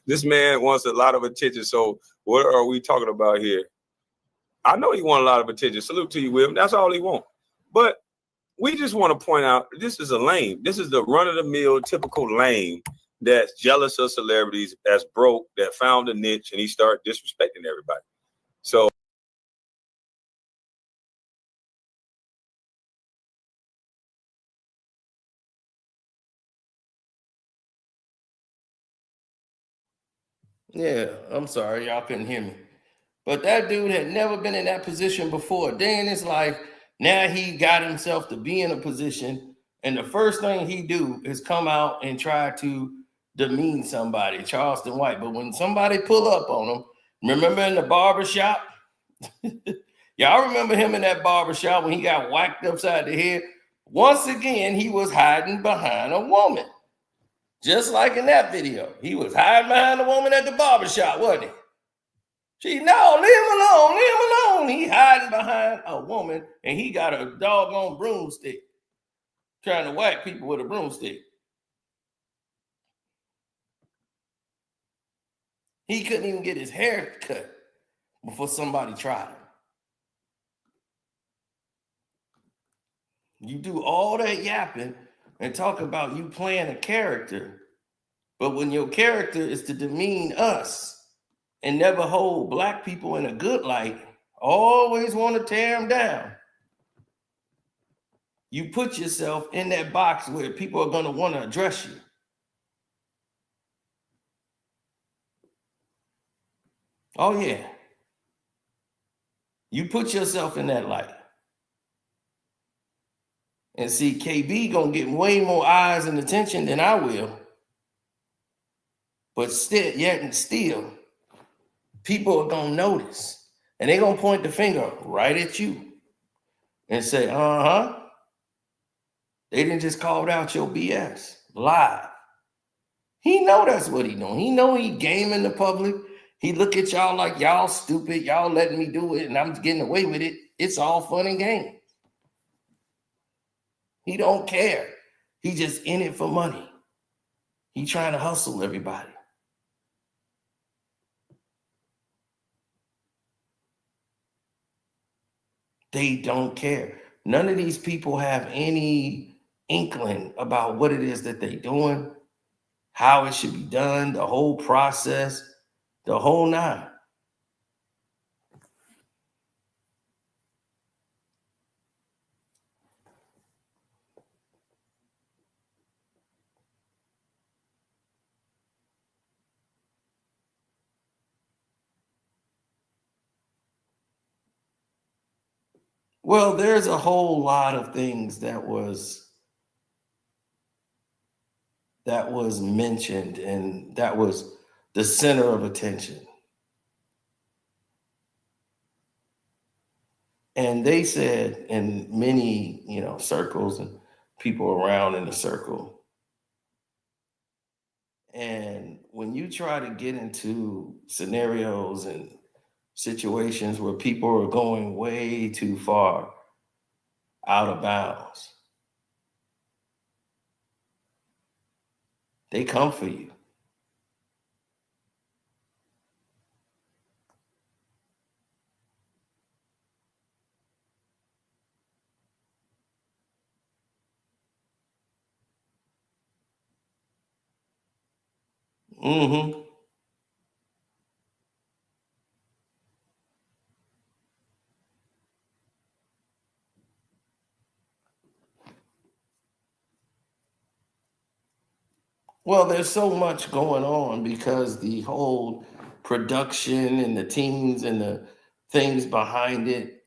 This man wants a lot of attention. So what are we talking about here? I know he wants a lot of attention. Salute to you, William. That's all he wants. But we just want to point out, this is a lame. This is the run-of-the-mill typical lame that's jealous of celebrities, that's broke, that found a niche, and he started disrespecting everybody. So Yeah, I'm sorry, y'all couldn't hear me. But that dude had never been in that position before. A day in his life, now he got himself to be in a position, and the first thing he do is come out and try to demean somebody, Charleston White. But when somebody pull up on him, remember in the barbershop? Y'all remember him in that barbershop when he got whacked upside the head? Once again, he was hiding behind a woman. Just like in that video. He was hiding behind a woman at the barbershop, wasn't he? No, leave him alone, leave him alone. He hiding behind a woman, and he got a doggone broomstick, trying to whack people with a broomstick. He couldn't even get his hair cut before somebody tried him. You do all that yapping and talk about you playing a character, but when your character is to demean us and never hold black people in a good light, always want to tear them down, you put yourself in that box where people are going to want to address you. Oh, yeah. You put yourself in that light. And see, KB gonna get way more eyes and attention than I will. But still, people are gonna notice. And they're gonna point the finger right at you and say, they didn't just call out your BS live. He know that's what he doing. He know he gaming the public. He look at y'all like y'all stupid. Y'all letting me do it and I'm getting away with it. It's all fun and games. He don't care. He just in it for money. He trying to hustle everybody. They don't care. None of these people have any inkling about what it is that they're doing, how it should be done, the whole process, the whole nine. Well, there's a whole lot of things that was mentioned, and that was the center of attention. And they said in many, circles and people around in the circle. And when you try to get into scenarios and situations where people are going way too far out of bounds, they come for you. Mm-hmm. Well, there's so much going on because the whole production and the teams and the things behind it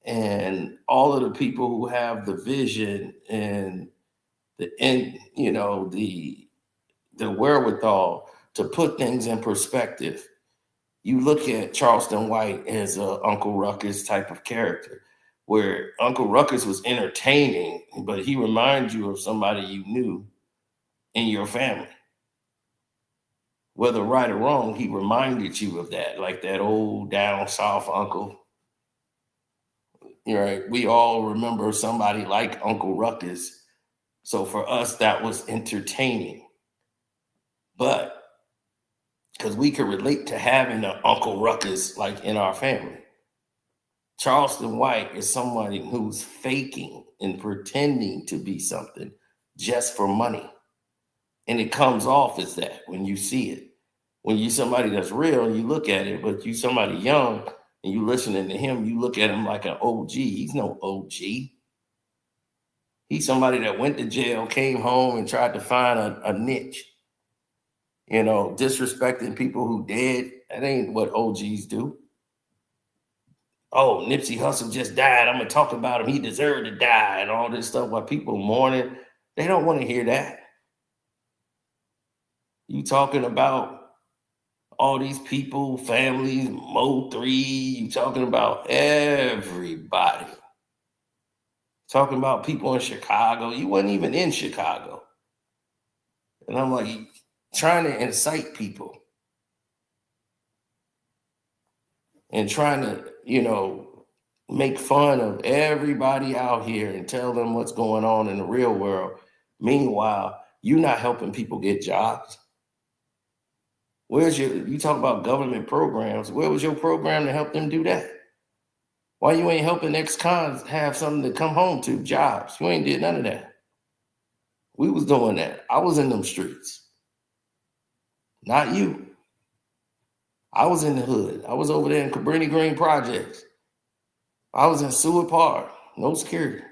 and all of the people who have the vision and the wherewithal to put things in perspective. You look at Charleston White as a Uncle Ruckus type of character, where Uncle Ruckus was entertaining, but he reminds you of somebody you knew in your family. Whether right or wrong, he reminded you of that, like that old down south uncle. Right? We all remember somebody like Uncle Ruckus. So for us, that was entertaining. But because we could relate to having an Uncle Ruckus like in our family. Charleston White is somebody who's faking and pretending to be something just for money. And it comes off as that when you see it. When you somebody that's real and you look at it, but you somebody young and you listening to him, you look at him like an OG. He's no OG. He's somebody that went to jail, came home and tried to find a niche. disrespecting people who dead. That ain't what OGs do. Oh, Nipsey Hussle just died. I'm going to talk about him. He deserved to die and all this stuff while people mourning. They don't want to hear that. You talking about all these people, families, Mo3, you talking about everybody. Talking about people in Chicago. You wasn't even in Chicago. And I'm like, trying to incite people. And trying to, make fun of everybody out here and tell them what's going on in the real world. Meanwhile, you're not helping people get jobs. You talk about government programs. Where was your program to help them do that? Why you ain't helping ex-cons have something to come home to, jobs? You ain't did none of that. We was doing that. I was in them streets. Not you. I was in the hood. I was over there in Cabrini Green Projects. I was in Seward Park, no security,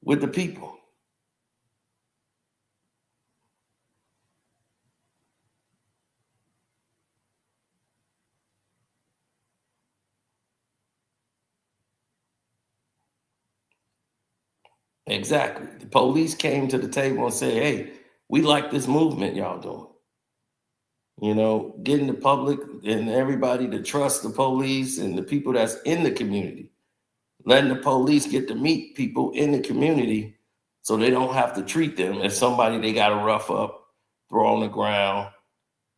with the people. Exactly. The police came to the table and said, hey, we like this movement y'all doing. Getting the public and everybody to trust the police and the people that's in the community. Letting the police get to meet people in the community so they don't have to treat them as somebody they got to rough up, throw on the ground.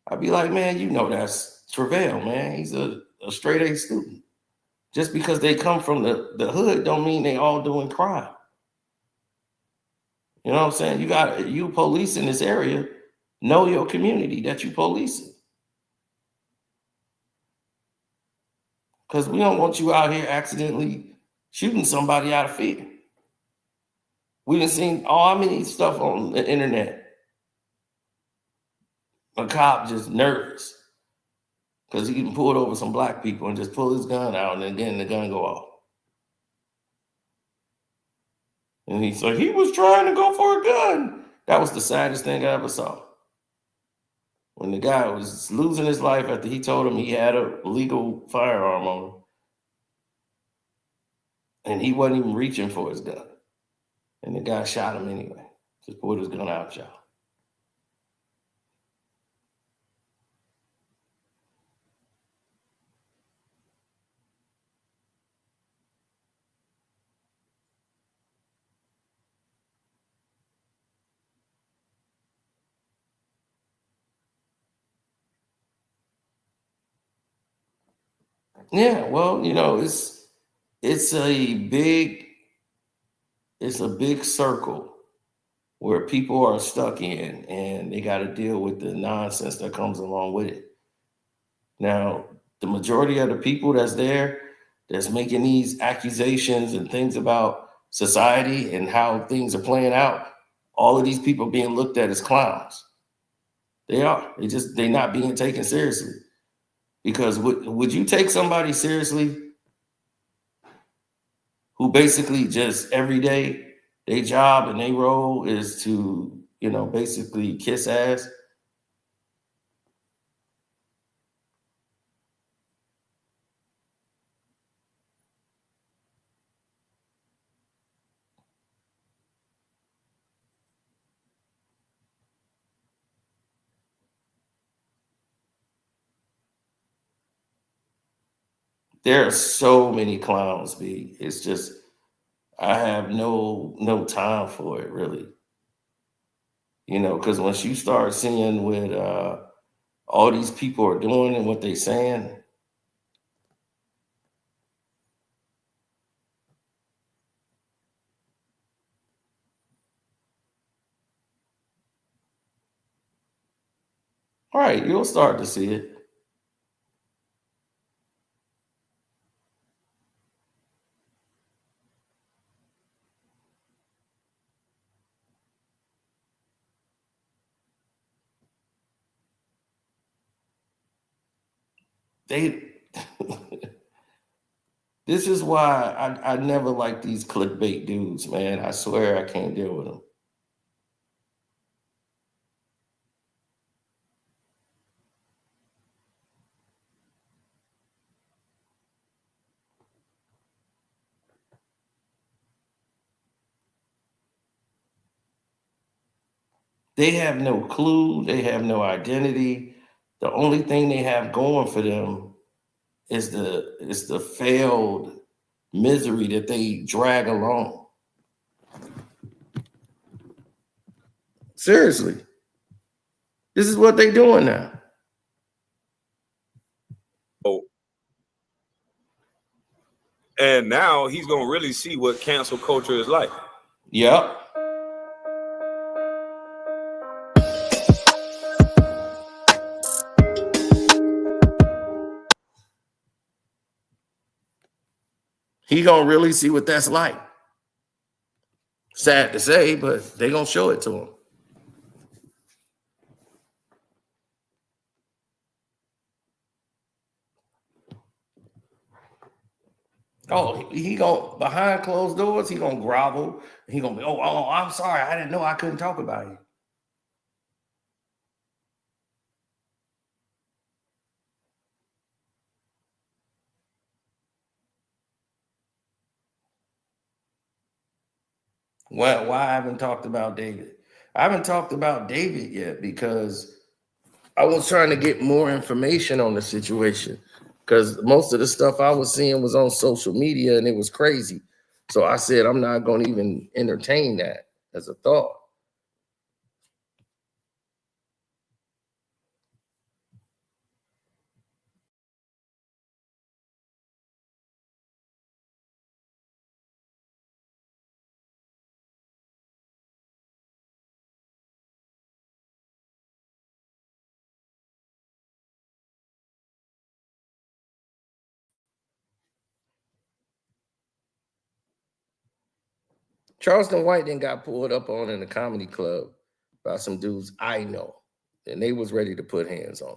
I'd be like, man, that's Travail, man. He's a straight A student. Just because they come from the hood don't mean they all doing crime. You know what I'm saying? You police in this area, know your community that you policing. Because we don't want you out here accidentally shooting somebody out of fear. We done seen all many stuff on the internet. A cop just nervous because he can pull over some black people and just pull his gun out and then the gun go off. And he's like, he was trying to go for a gun. That was the saddest thing I ever saw. When the guy was losing his life after he told him he had a legal firearm on him. And he wasn't even reaching for his gun. And the guy shot him anyway. Just pulled his gun out and shot him. Yeah, well, it's a big circle where people are stuck in and they got to deal with the nonsense that comes along with it. Now, the majority of the people that's making these accusations and things about society and how things are playing out, all of these people being looked at as clowns. They are. They're not being taken seriously. Because would you take somebody seriously who basically just every day, their job and their role is to, basically kiss ass? There are so many clowns, B. It's just, I have no time for it, really. Because once you start seeing what all these people are doing and what they're saying, all right, you'll start to see it. This is why I never like these clickbait dudes, man. I swear I can't deal with them. They have no clue. They have no identity. The only thing they have going for them is the failed misery that they drag along. Seriously. This is what they're doing now. Oh. And now he's gonna really see what cancel culture is like. Yep. He gonna really see what that's like. Sad to say, but they gonna show it to him. Oh, he gonna behind closed doors, he gonna grovel. He gonna be, oh, I'm sorry, I didn't know I couldn't talk about you. Why I haven't talked about David? I haven't talked about David yet because I was trying to get more information on the situation because most of the stuff I was seeing was on social media and it was crazy. So I said, I'm not going to even entertain that as a thought. Charleston White then got pulled up on in the comedy club by some dudes I know, and they was ready to put hands on him.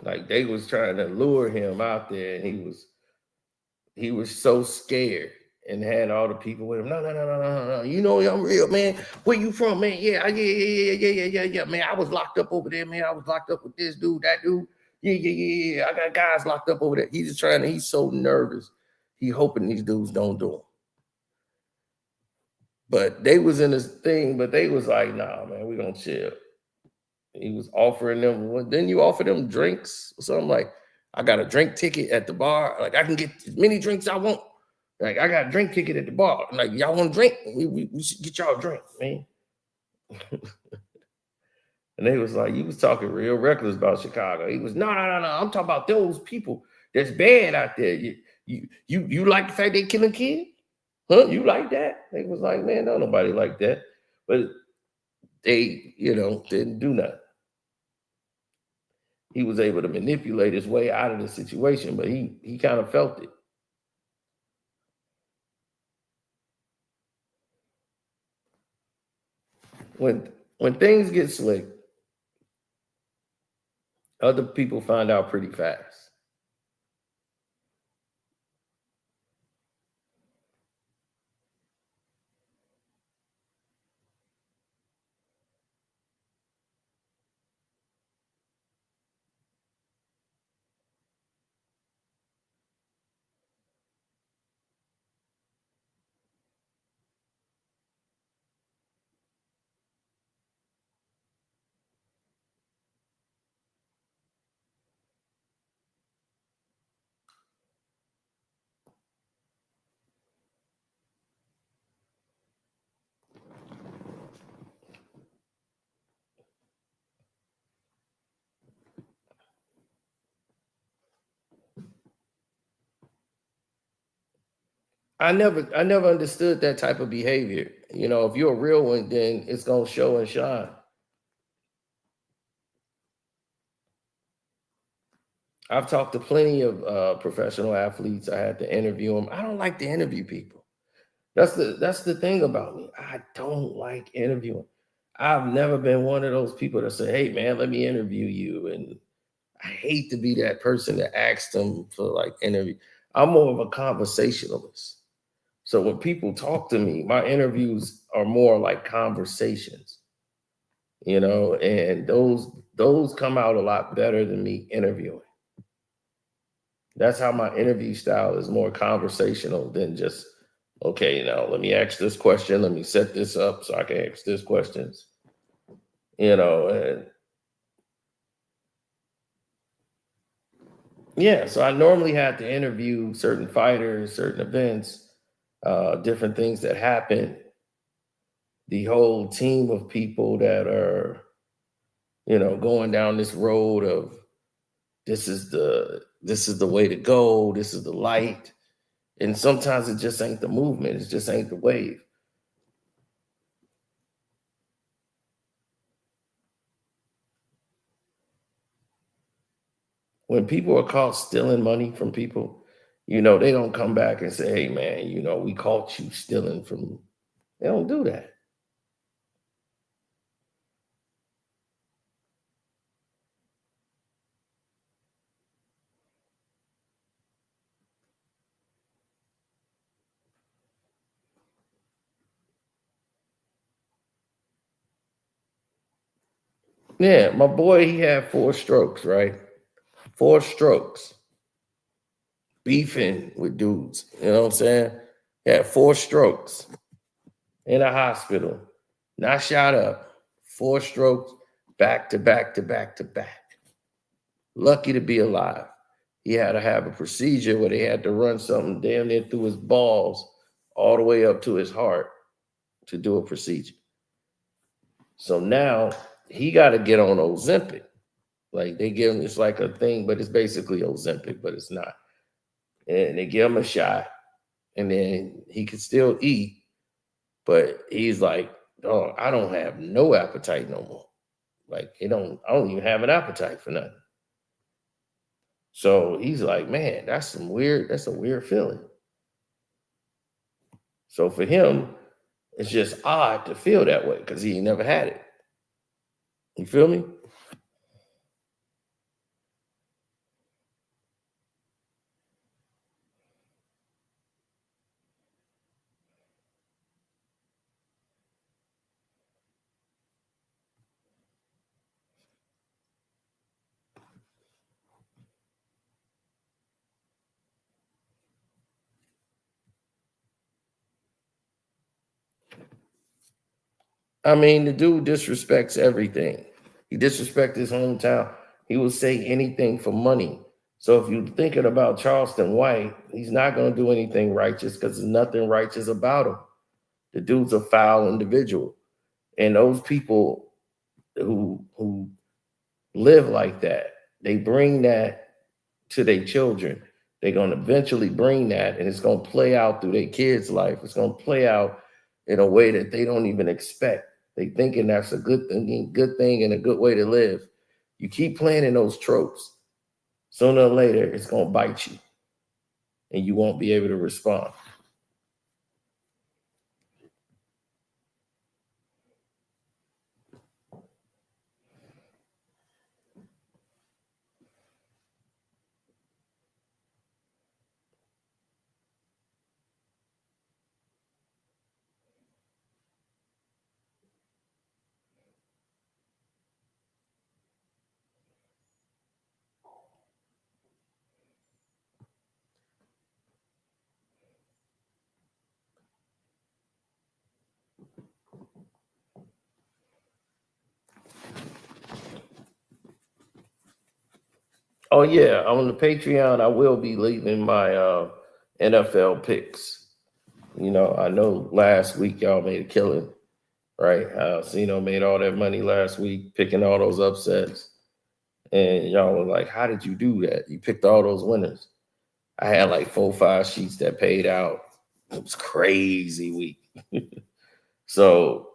Like they was trying to lure him out there, and he was so scared and had all the people with him. No. You know I'm real, man. Where you from, man? Yeah, man. I was locked up over there, man. I was locked up with this dude, that dude. Yeah. I got guys locked up over there. He's just trying to, he's so nervous. He hoping these dudes don't do him. But they was in this thing, but they was like, nah, man, we gonna chill. He was offering them, then you offer them drinks or something like, I got a drink ticket at the bar. Like I can get as many drinks I want. Like I got a drink ticket at the bar. Like y'all want a drink? We should get y'all a drink, man. And they was like, you was talking real reckless about Chicago. He was, no. I'm talking about those people that's bad out there. You like the fact they killing kids? Huh? You like that? They was like, man, don't nobody like that. But they, didn't do nothing. He was able to manipulate his way out of the situation, but he kind of felt it. When things get slick, other people find out pretty fast. I never understood that type of behavior. If you're a real one, then it's gonna show and shine. I've talked to plenty of professional athletes. I had to interview them. I don't like to interview people. That's the thing about me. I don't like interviewing. I've never been one of those people that say, hey man, let me interview you. And I hate to be that person that asks them for like interview. I'm more of a conversationalist. So when people talk to me, my interviews are more like conversations, and those come out a lot better than me interviewing. That's how my interview style is more conversational than just Okay, now let me ask this question. Let me set this up so I can ask this questions. And yeah, so I normally have to interview certain fighters, certain events, different things that happen, the whole team of people that are, going down this road of this is the way to go, this is the light. And sometimes it just ain't the movement, it just ain't the wave. When people are caught stealing money from people, they don't come back and say, hey man, we caught you stealing from. They don't do that. Yeah, my boy, he had 4 strokes, right? 4 strokes. Beefing with dudes. You know what I'm saying? He had 4 strokes in a hospital. Not shot up. 4 strokes back to back to back to back. Lucky to be alive. He had to have a procedure where they had to run something damn near through his balls all the way up to his heart to do a procedure. So now he got to get on Ozempic. Like they give him, it's like a thing, but it's basically Ozempic, but it's not. And they give him a shot, and then he can still eat, but he's like, oh, I don't have no appetite no more. Like I don't even have an appetite for nothing. So he's like, man, that's a weird feeling. So for him, it's just odd to feel that way because he never had it. You feel me? I mean, the dude disrespects everything. He disrespects his hometown. He will say anything for money. So if you're thinking about Charleston White, he's not going to do anything righteous because there's nothing righteous about him. The dude's a foul individual. And those people who live like that, they bring that to their children. They're going to eventually bring that, and it's going to play out through their kids' life. It's going to play out in a way that they don't even expect. They thinking that's a good thing and a good way to live. You keep playing in those tropes. Sooner or later, it's going to bite you, and you won't be able to respond. Oh yeah, on the Patreon, I will be leaving my NFL picks. I know last week y'all made a killing, right? Cino made all that money last week, picking all those upsets, and y'all were like, "How did you do that? You picked all those winners." I had like 4 or 5 sheets that paid out. It was crazy week. So,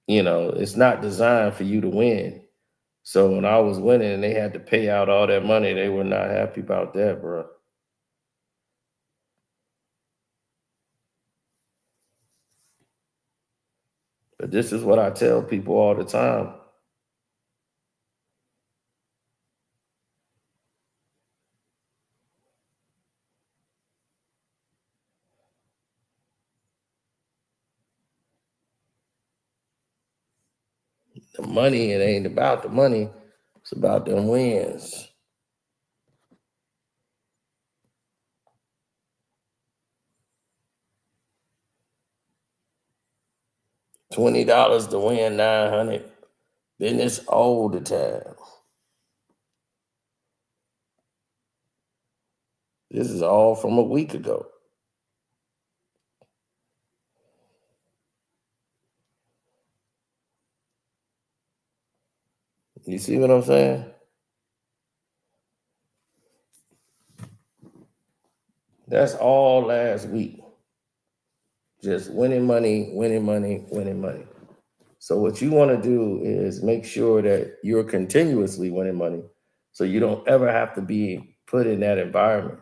it's not designed for you to win. So when I was winning and they had to pay out all that money, they were not happy about that, bro. But this is what I tell people all the time. The money, it ain't about the money. It's about them wins. $20 to win 900. Business all the time. This is all from a week ago. You see what I'm saying? That's all last week. Just winning money, winning money, winning money. So what you want to do is make sure that you're continuously winning money so you don't ever have to be put in that environment.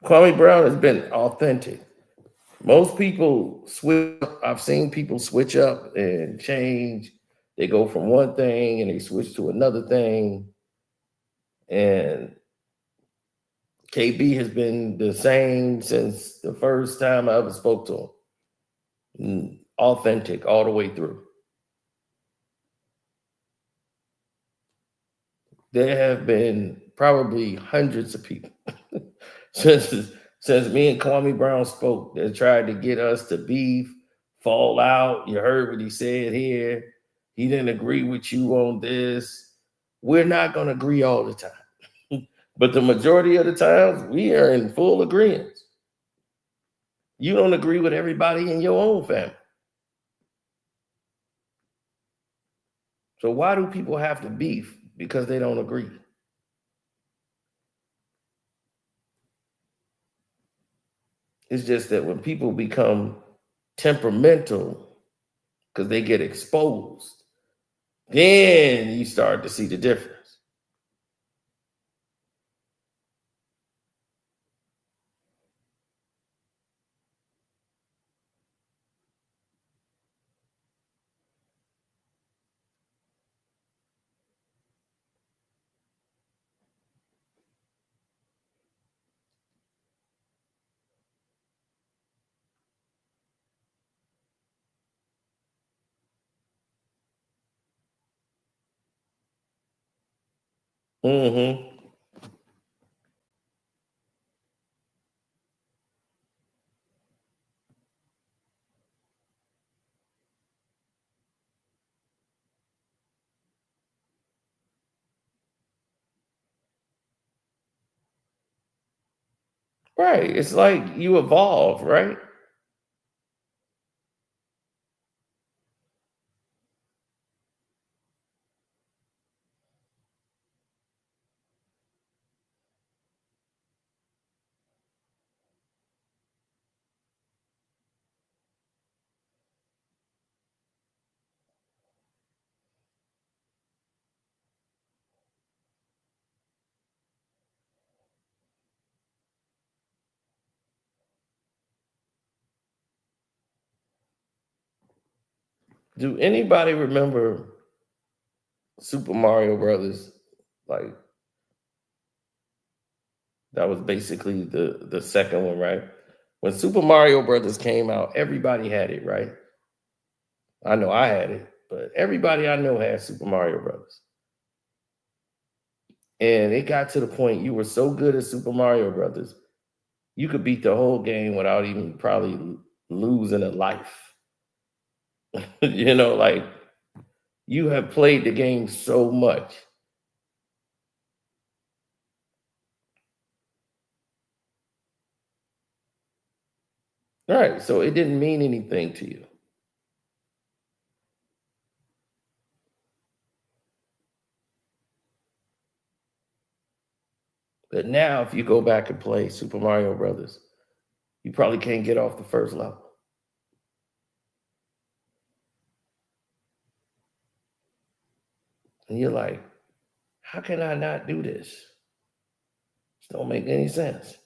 Kwame Brown has been authentic. Most people switch. I've seen people switch up and change. They go from one thing and they switch to another thing. And KB has been the same since the first time I ever spoke to him. Authentic all the way through. There have been probably hundreds of people since me and Kwame Brown spoke that tried to get us to beef, fall out. You heard what he said here. He didn't agree with you on this. We're not going to agree all the time. But the majority of the times, we are in full agreement. You don't agree with everybody in your own family. So why do people have to beef? Because they don't agree. It's just that when people become temperamental because they get exposed, then you start to see the difference. Mm-hmm. Right. It's like you evolve, right? Do anybody remember Super Mario Brothers? Like that was basically the second one, right? When Super Mario Brothers came out, everybody had it, right? I know I had it, but everybody I know had Super Mario Brothers. And it got to the point you were so good at Super Mario Brothers, you could beat the whole game without even probably losing a life. Like you have played the game so much. All right, so it didn't mean anything to you. But now, if you go back and play Super Mario Brothers, you probably can't get off the first level. And you're like, how can I not do this? It don't make any sense.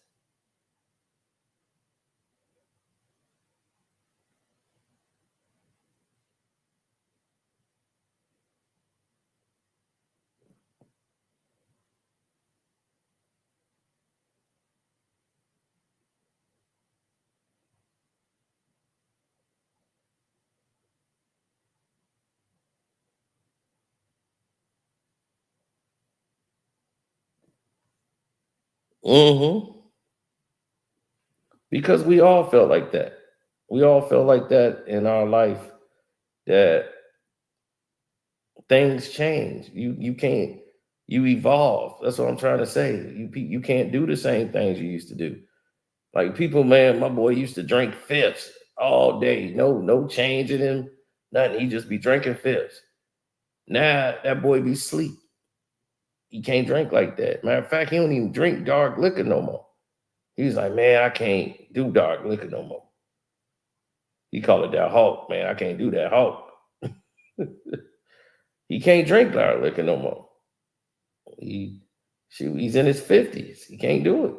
Mm-hmm. Because we all felt like that. We all felt like that in our life, that things change. You can't, you evolve. That's what I'm trying to say. You can't do the same things you used to do. Like people, man, my boy used to drink fifths all day. No change in him, nothing. He just be drinking fifths. Now that boy be sleep. He can't drink like that. Matter of fact, he don't even drink dark liquor no more. He's like, man, I can't do dark liquor no more. He called it that Hulk, man. I can't do that Hulk. He can't drink dark liquor no more. He's in his 50s. He can't do it.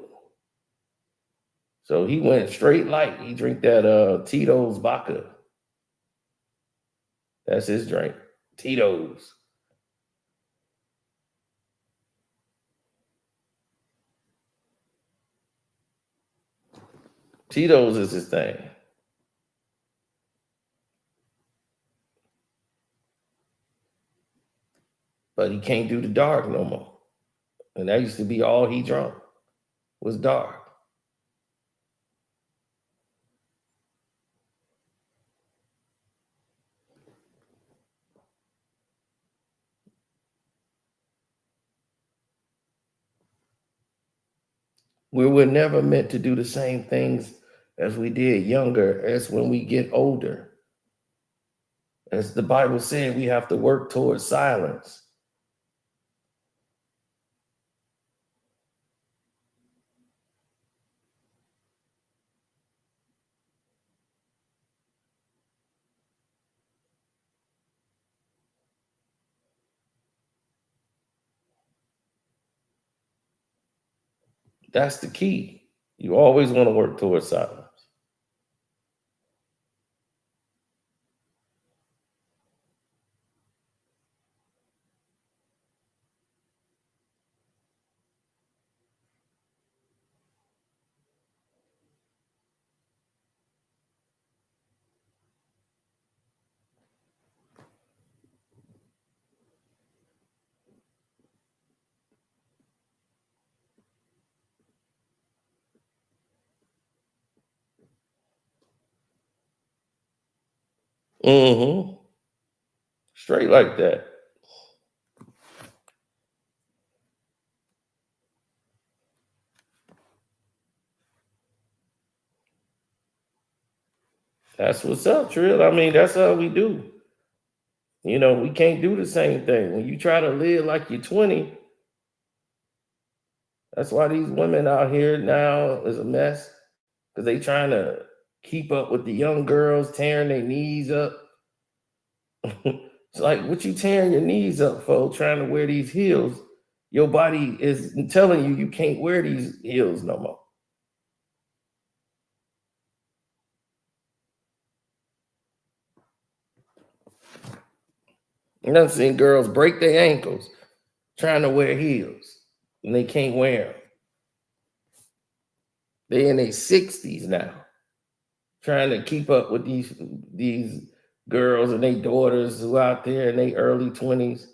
So he went straight light. He drink that Tito's vodka. That's his drink. Tito's. Tito's is his thing. But he can't do the dark no more. And that used to be all he drunk, was dark. We were never meant to do the same things as we did younger, as when we get older. As the Bible said, we have to work towards silence. That's the key. You always want to work towards silence. Mm-hmm. Straight like that. That's what's up, Trill. I mean, that's how we do. You know, we can't do the same thing. When you try to live like you're 20, that's why these women out here now is a mess. Because they trying to keep up with the young girls, tearing their knees up. It's like, what you tearing your knees up for, trying to wear these heels? Your body is telling you can't wear these heels no more. And I've seen girls break their ankles trying to wear heels, and they can't wear them. They're in their 60s now, trying to keep up with these girls and their daughters who out there in their early 20s.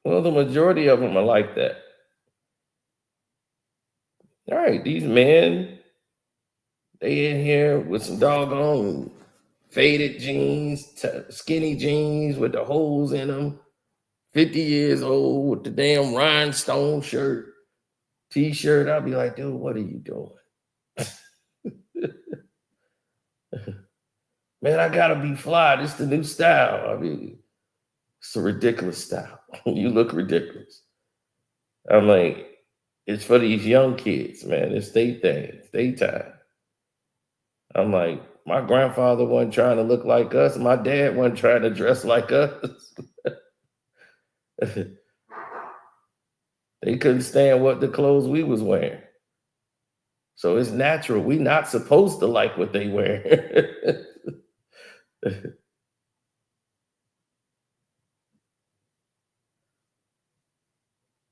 Well, the majority of them are like that. All right, these men, they in here with some doggone faded jeans, skinny jeans with the holes in them, 50 years old with the damn rhinestone shirt, t-shirt. I'll be like, dude, what are you doing? Man, I gotta be fly. This is the new style. I mean, It's a ridiculous style. You look ridiculous. I'm like, it's for these young kids, man. It's their thing. It's their time. I'm like, my grandfather wasn't trying to look like us. My dad wasn't trying to dress like us. They couldn't stand what the clothes we was wearing. So it's natural. We're not supposed to like what they wear.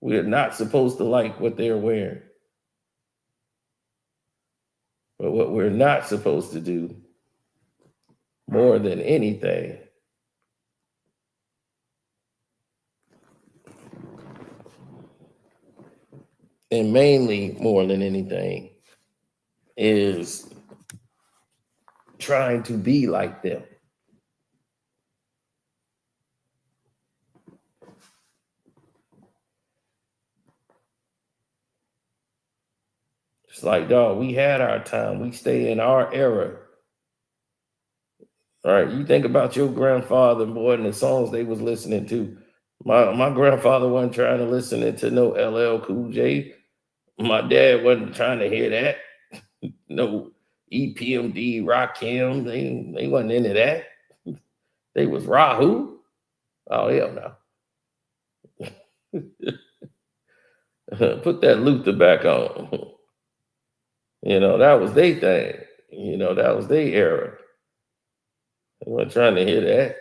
We're not supposed to like what they're wearing. But what we're not supposed to do, more than anything, and mainly more than anything, is trying to be like them. It's like, dog, we had our time. We stay in our era. All right, you think about your grandfather, boy, and the songs they was listening to. My grandfather wasn't trying to listen to no LL Cool J. My dad wasn't trying to hear that. No EPMD, Rakim. They wasn't into that. They was Rahu. Oh, hell no. Put that Luther back on. You know, that was their thing. You know, that was their era. They weren't trying to hear that.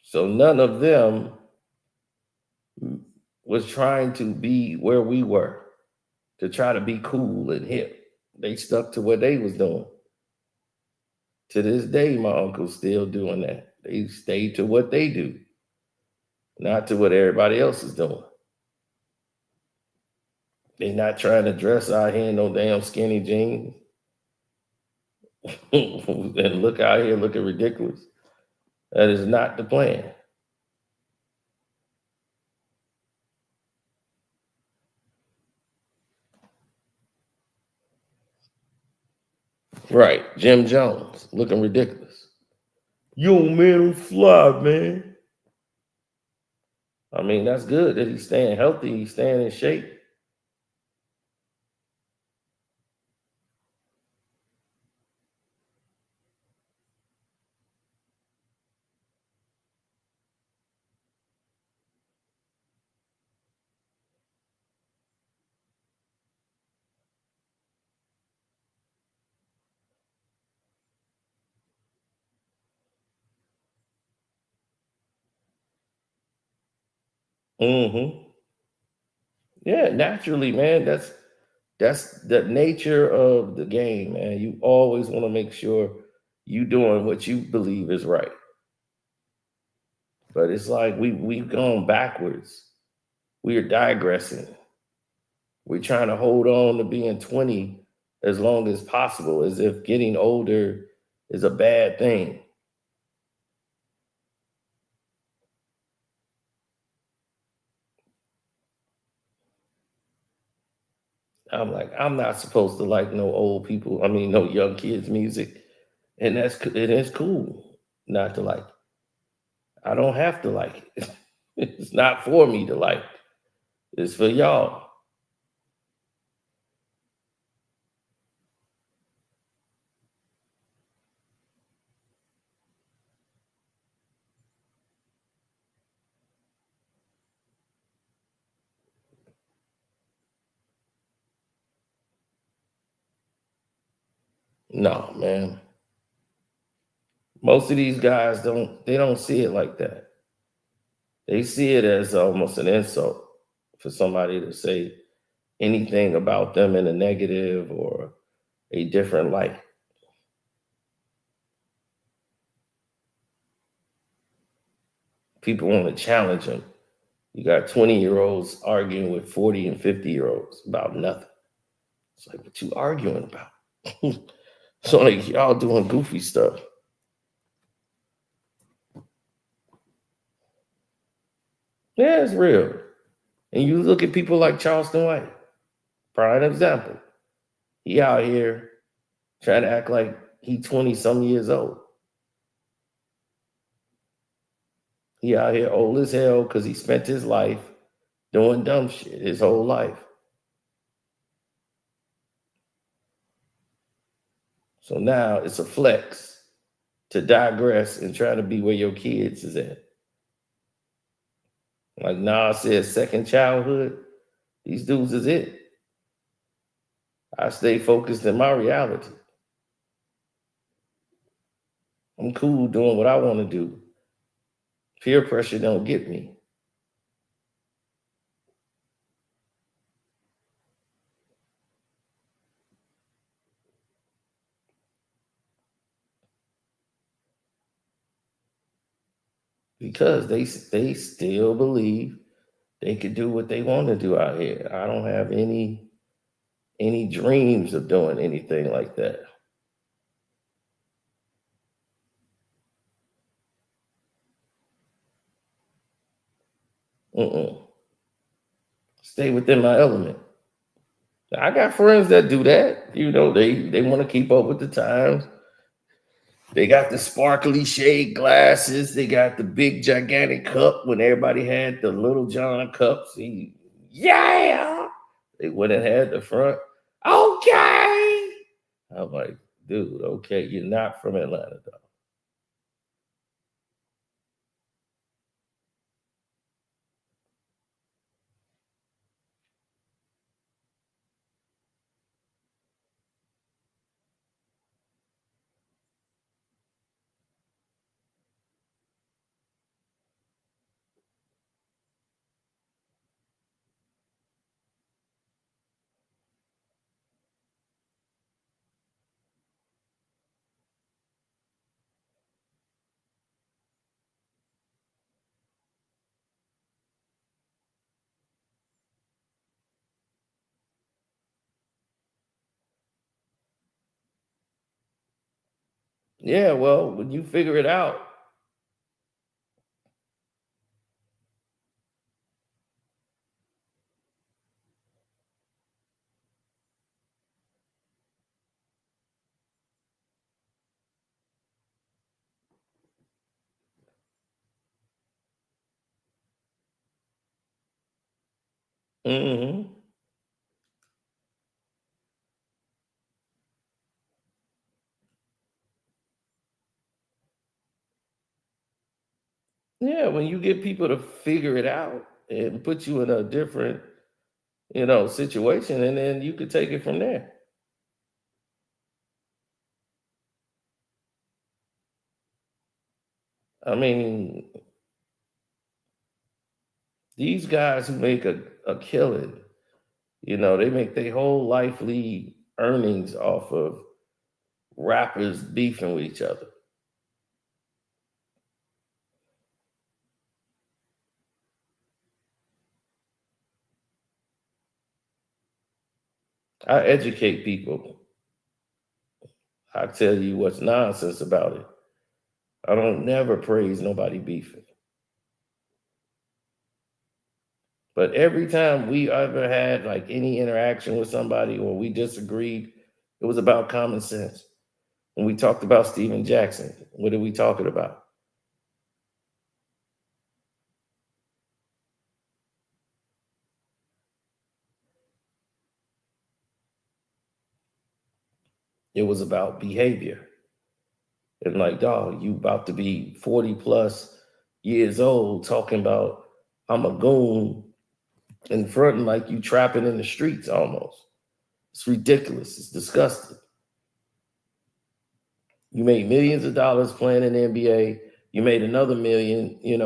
So none of them was trying to be where we were, to try to be cool and hip. They stuck to what they was doing. To this day, my uncle's still doing that. They stay to what they do, not to what everybody else is doing. They not trying to dress out here in no damn skinny jeans and look out here looking ridiculous. That is not the plan. Right, Jim Jones looking ridiculous. Yo, man, I'm fly, man. I mean, that's good that he's staying healthy, he's staying in shape. Mm-hmm. Yeah, naturally, man. That's the nature of the game, man. You always want to make sure you doing what you believe is right. But it's like we've gone backwards. We are digressing. We're trying to hold on to being 20 as long as possible, as if getting older is a bad thing. I'm like, I'm not supposed to like no old people. I mean, no young kids' music, and it is cool not to like. I don't have to like it. It's not for me to like. It's for y'all. No, man. Most of these guys don't see it like that. They see it as almost an insult for somebody to say anything about them in a negative or a different light. People want to challenge them. You got 20-year-olds arguing with 40 and 50-year-olds about nothing. It's like, what you arguing about? So like y'all doing goofy stuff. Yeah, it's real. And you look at people like Charleston White, prime example. He out here Trying to act like he 20-some years old. He out here old as hell because he spent his life doing dumb shit his whole life. So now it's a flex to digress and try to be where your kids is at. Like Nas said, second childhood, these dudes is it. I stay focused in my reality. I'm cool doing what I want to do. Peer pressure don't get me. Because they still believe they could do what they want to do out here. I don't have any dreams of doing anything like that. Stay within my element. I got friends that do that. You know, they want to keep up with the times. They got the sparkly shade glasses. They got the big gigantic cup when everybody had the Little John cups. Yeah. They went and had the front. Okay. I'm like, dude, okay, you're not from Atlanta, though. Yeah, well, when you figure it out, yeah, when you get people to figure it out and put you in a different, situation, and then you could take it from there. I mean, these guys who make a killing, they make their whole lively earnings off of rappers beefing with each other. I educate people. I tell you what's nonsense about it. I don't never praise nobody beefing. But every time we ever had like any interaction with somebody or we disagreed, it was about common sense. When we talked about Stephen Jackson, what are we talking about? It was about behavior. And like, dog, you about to be 40 plus years old talking about I'm a goon and fronting like you trapping in the streets almost. It's ridiculous. It's disgusting. You made millions of dollars playing in the NBA. You made another million, being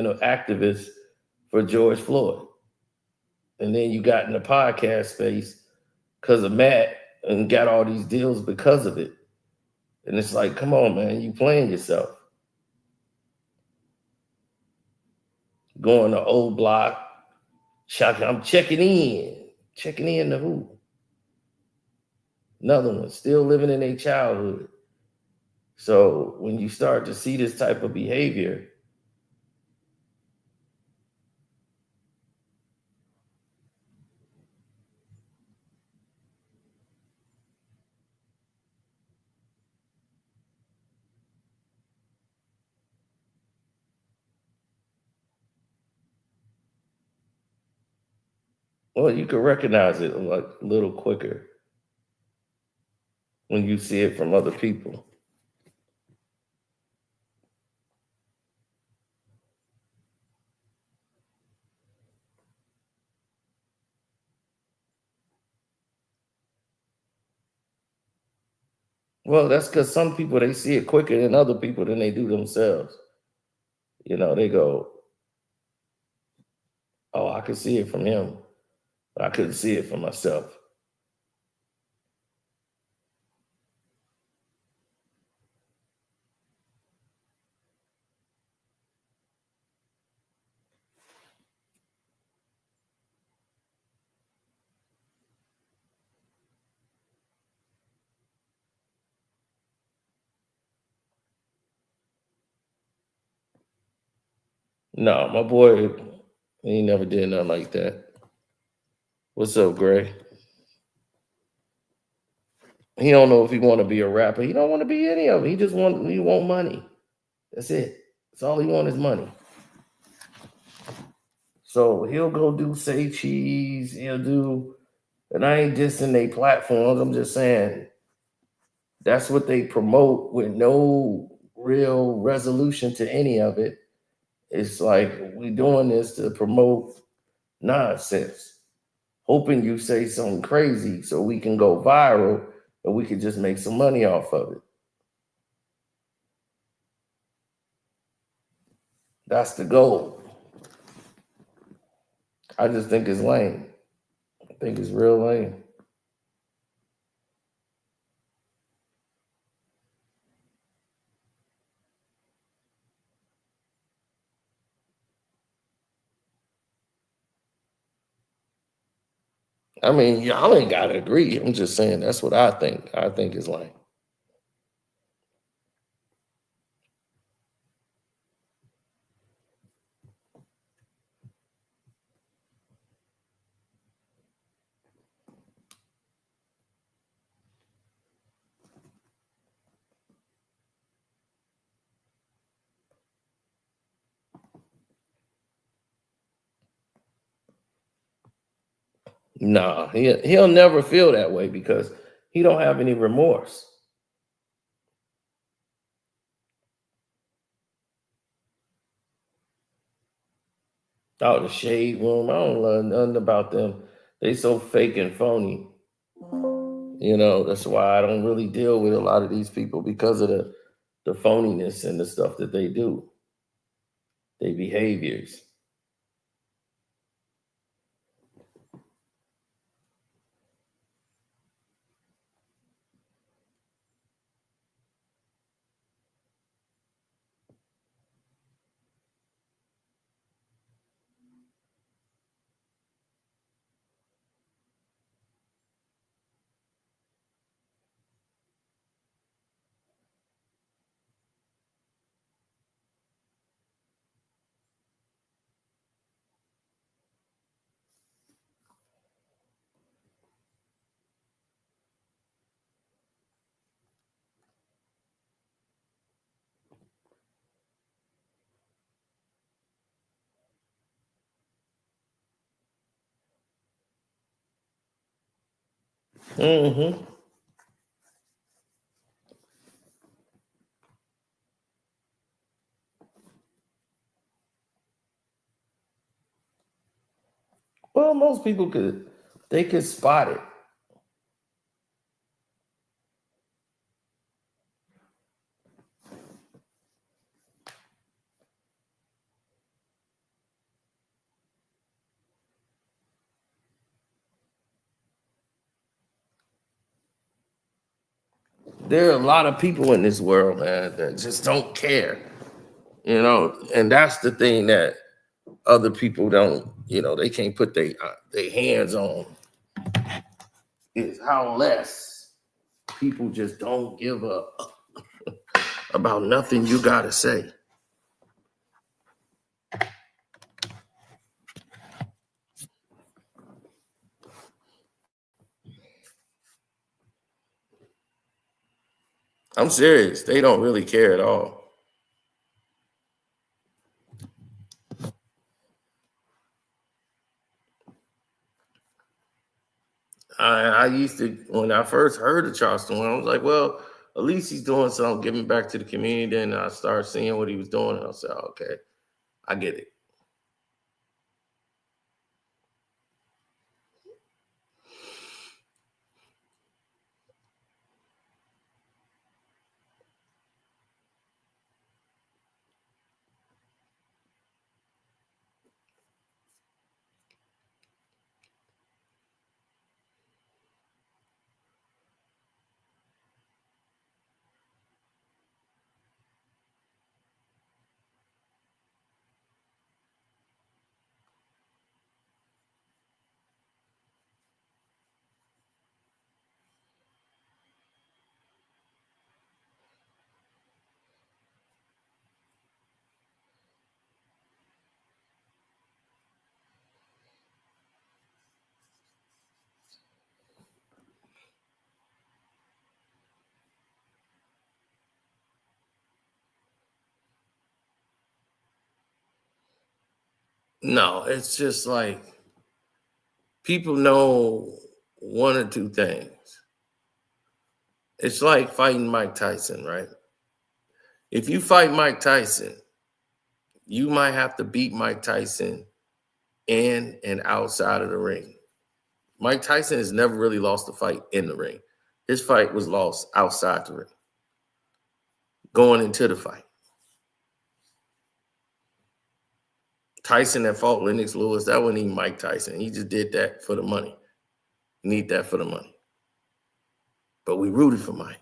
an activist for George Floyd. And then you got in the podcast space because of Matt and got all these deals because of it. And it's like, come on, man, you playing yourself. Going to old block, I'm checking in. Checking in to who? Another one, still living in their childhood. So when you start to see this type of behavior, Well, you can recognize it like a little quicker when you see it from other people. Well, that's because some people, they see it quicker than other people than they do themselves. You know, they go, oh, I could see it from him. I couldn't see it for myself. No, my boy, he never did nothing like that. What's up, Gray? He don't know if he want to be a rapper. He don't want to be any of it. He want money. That's it. That's all he want is money. So he'll go do Say Cheese. He'll do, and I ain't dissing they platforms. I'm just saying that's what they promote with no real resolution to any of it. It's like we doing this to promote nonsense, hoping you say something crazy so we can go viral and we can just make some money off of it. That's the goal. I just think it's lame. I think it's real lame. I mean, y'all ain't got to agree. I'm just saying that's what I think. I think it's lame. Nah, he'll never feel that way because he don't have any remorse. Oh, the shade room. I don't learn nothing about them. They so fake and phony. You know, that's why I don't really deal with a lot of these people because of the phoniness and the stuff that they do, their behaviors. Mm-hmm. Well, most people they could spot it. There are a lot of people in this world, man, that just don't care, you know, and that's the thing that other people don't, you know, they can't put their hands on, is how less people just don't give up about nothing you gotta say. I'm serious. They don't really care at all. I used to, when I first heard of Charleston, I was like, well, at least he's doing something, giving back to the community. Then I started seeing what he was doing, and I said, okay, I get it. No, it's just like people know one or two things. It's like fighting Mike Tyson, right? If you fight Mike Tyson, you might have to beat Mike Tyson in and outside of the ring. Mike Tyson has never really lost a fight in the ring. His fight was lost outside the ring, going into the fight. Tyson that fought Lennox Lewis, that wasn't even Mike Tyson. He just did that for the money. Need that for the money. But we rooted for Mike.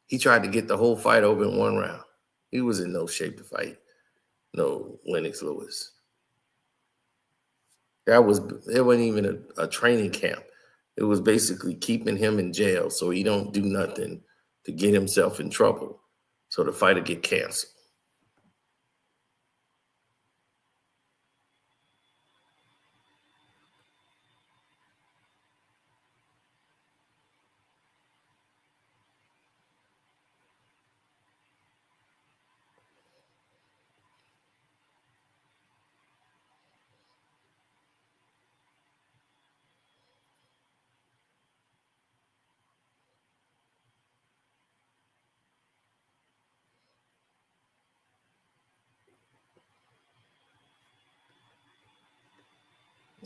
He tried to get the whole fight over in one round. He was in no shape to fight no Lennox Lewis. It wasn't even a training camp. It was basically keeping him in jail so he don't do nothing to get himself in trouble, so the fight would get canceled.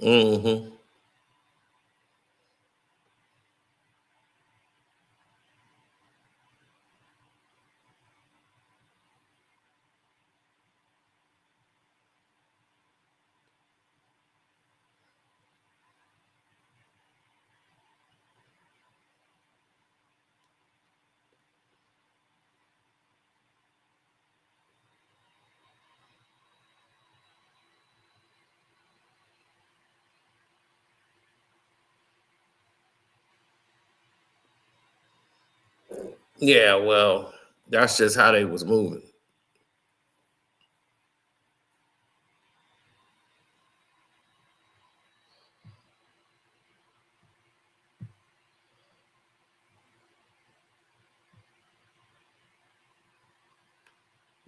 Mm-hmm. Yeah, well, that's just how they was moving.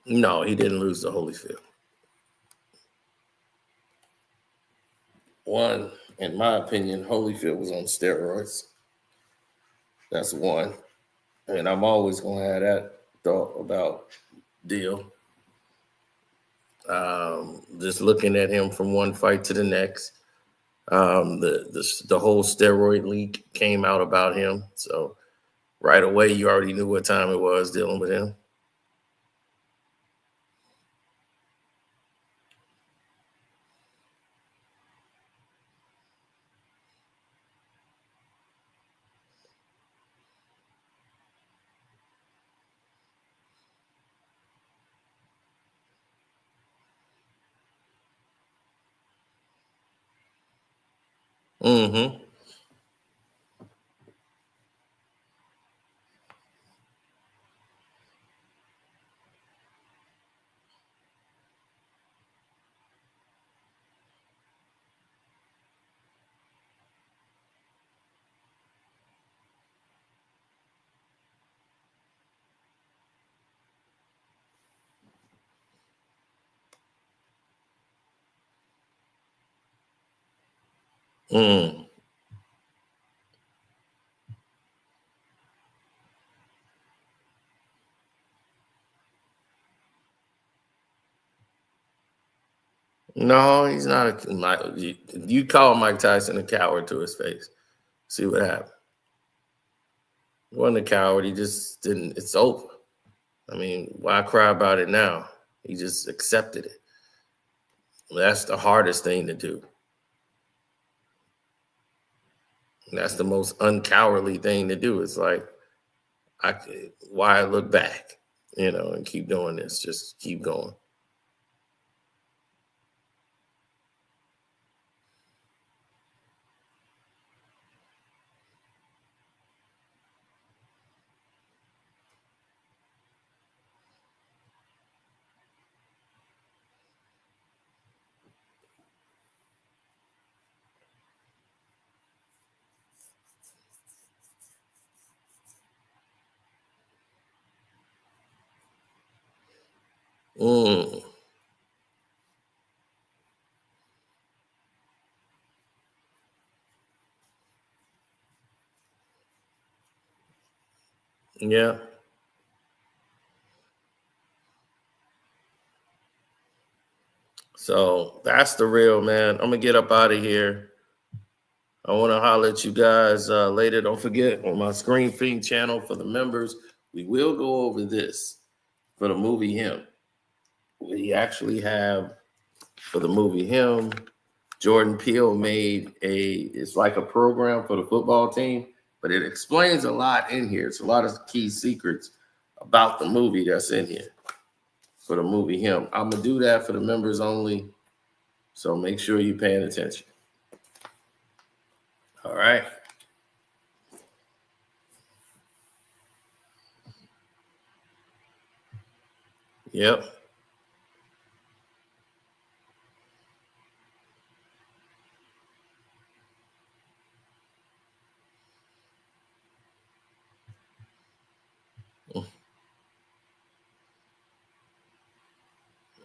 No, he didn't lose to Holyfield. One, in my opinion, Holyfield was on steroids. That's one. And I'm always going to have that thought about Deal. Just looking at him from one fight to the next. The whole steroid leak came out about him. So right away, you already knew what time it was dealing with him. Mm-hmm. Mm. No, he's not. You call Mike Tyson a coward to his face. See what happened. He wasn't a coward. He just didn't. It's over. I mean, why cry about it now? He just accepted it. That's the hardest thing to do. That's the most uncowardly thing to do. It's like, why look back, and keep doing this? Just keep going. Mm. Yeah. So that's the real, man. I'm gonna get up out of here. I want to holler at you guys later. Don't forget, on my Screen Fiend channel for the members, we will go over this for the movie Him. We actually have, for the movie Him, Jordan Peele made it's like a program for the football team, but it explains a lot in here. It's a lot of key secrets about the movie that's in here for the movie Him. I'm going to do that for the members only, so make sure you're paying attention. All right. Yep.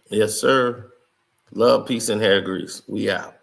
Yes, sir. Love, peace, and hair grease. We out.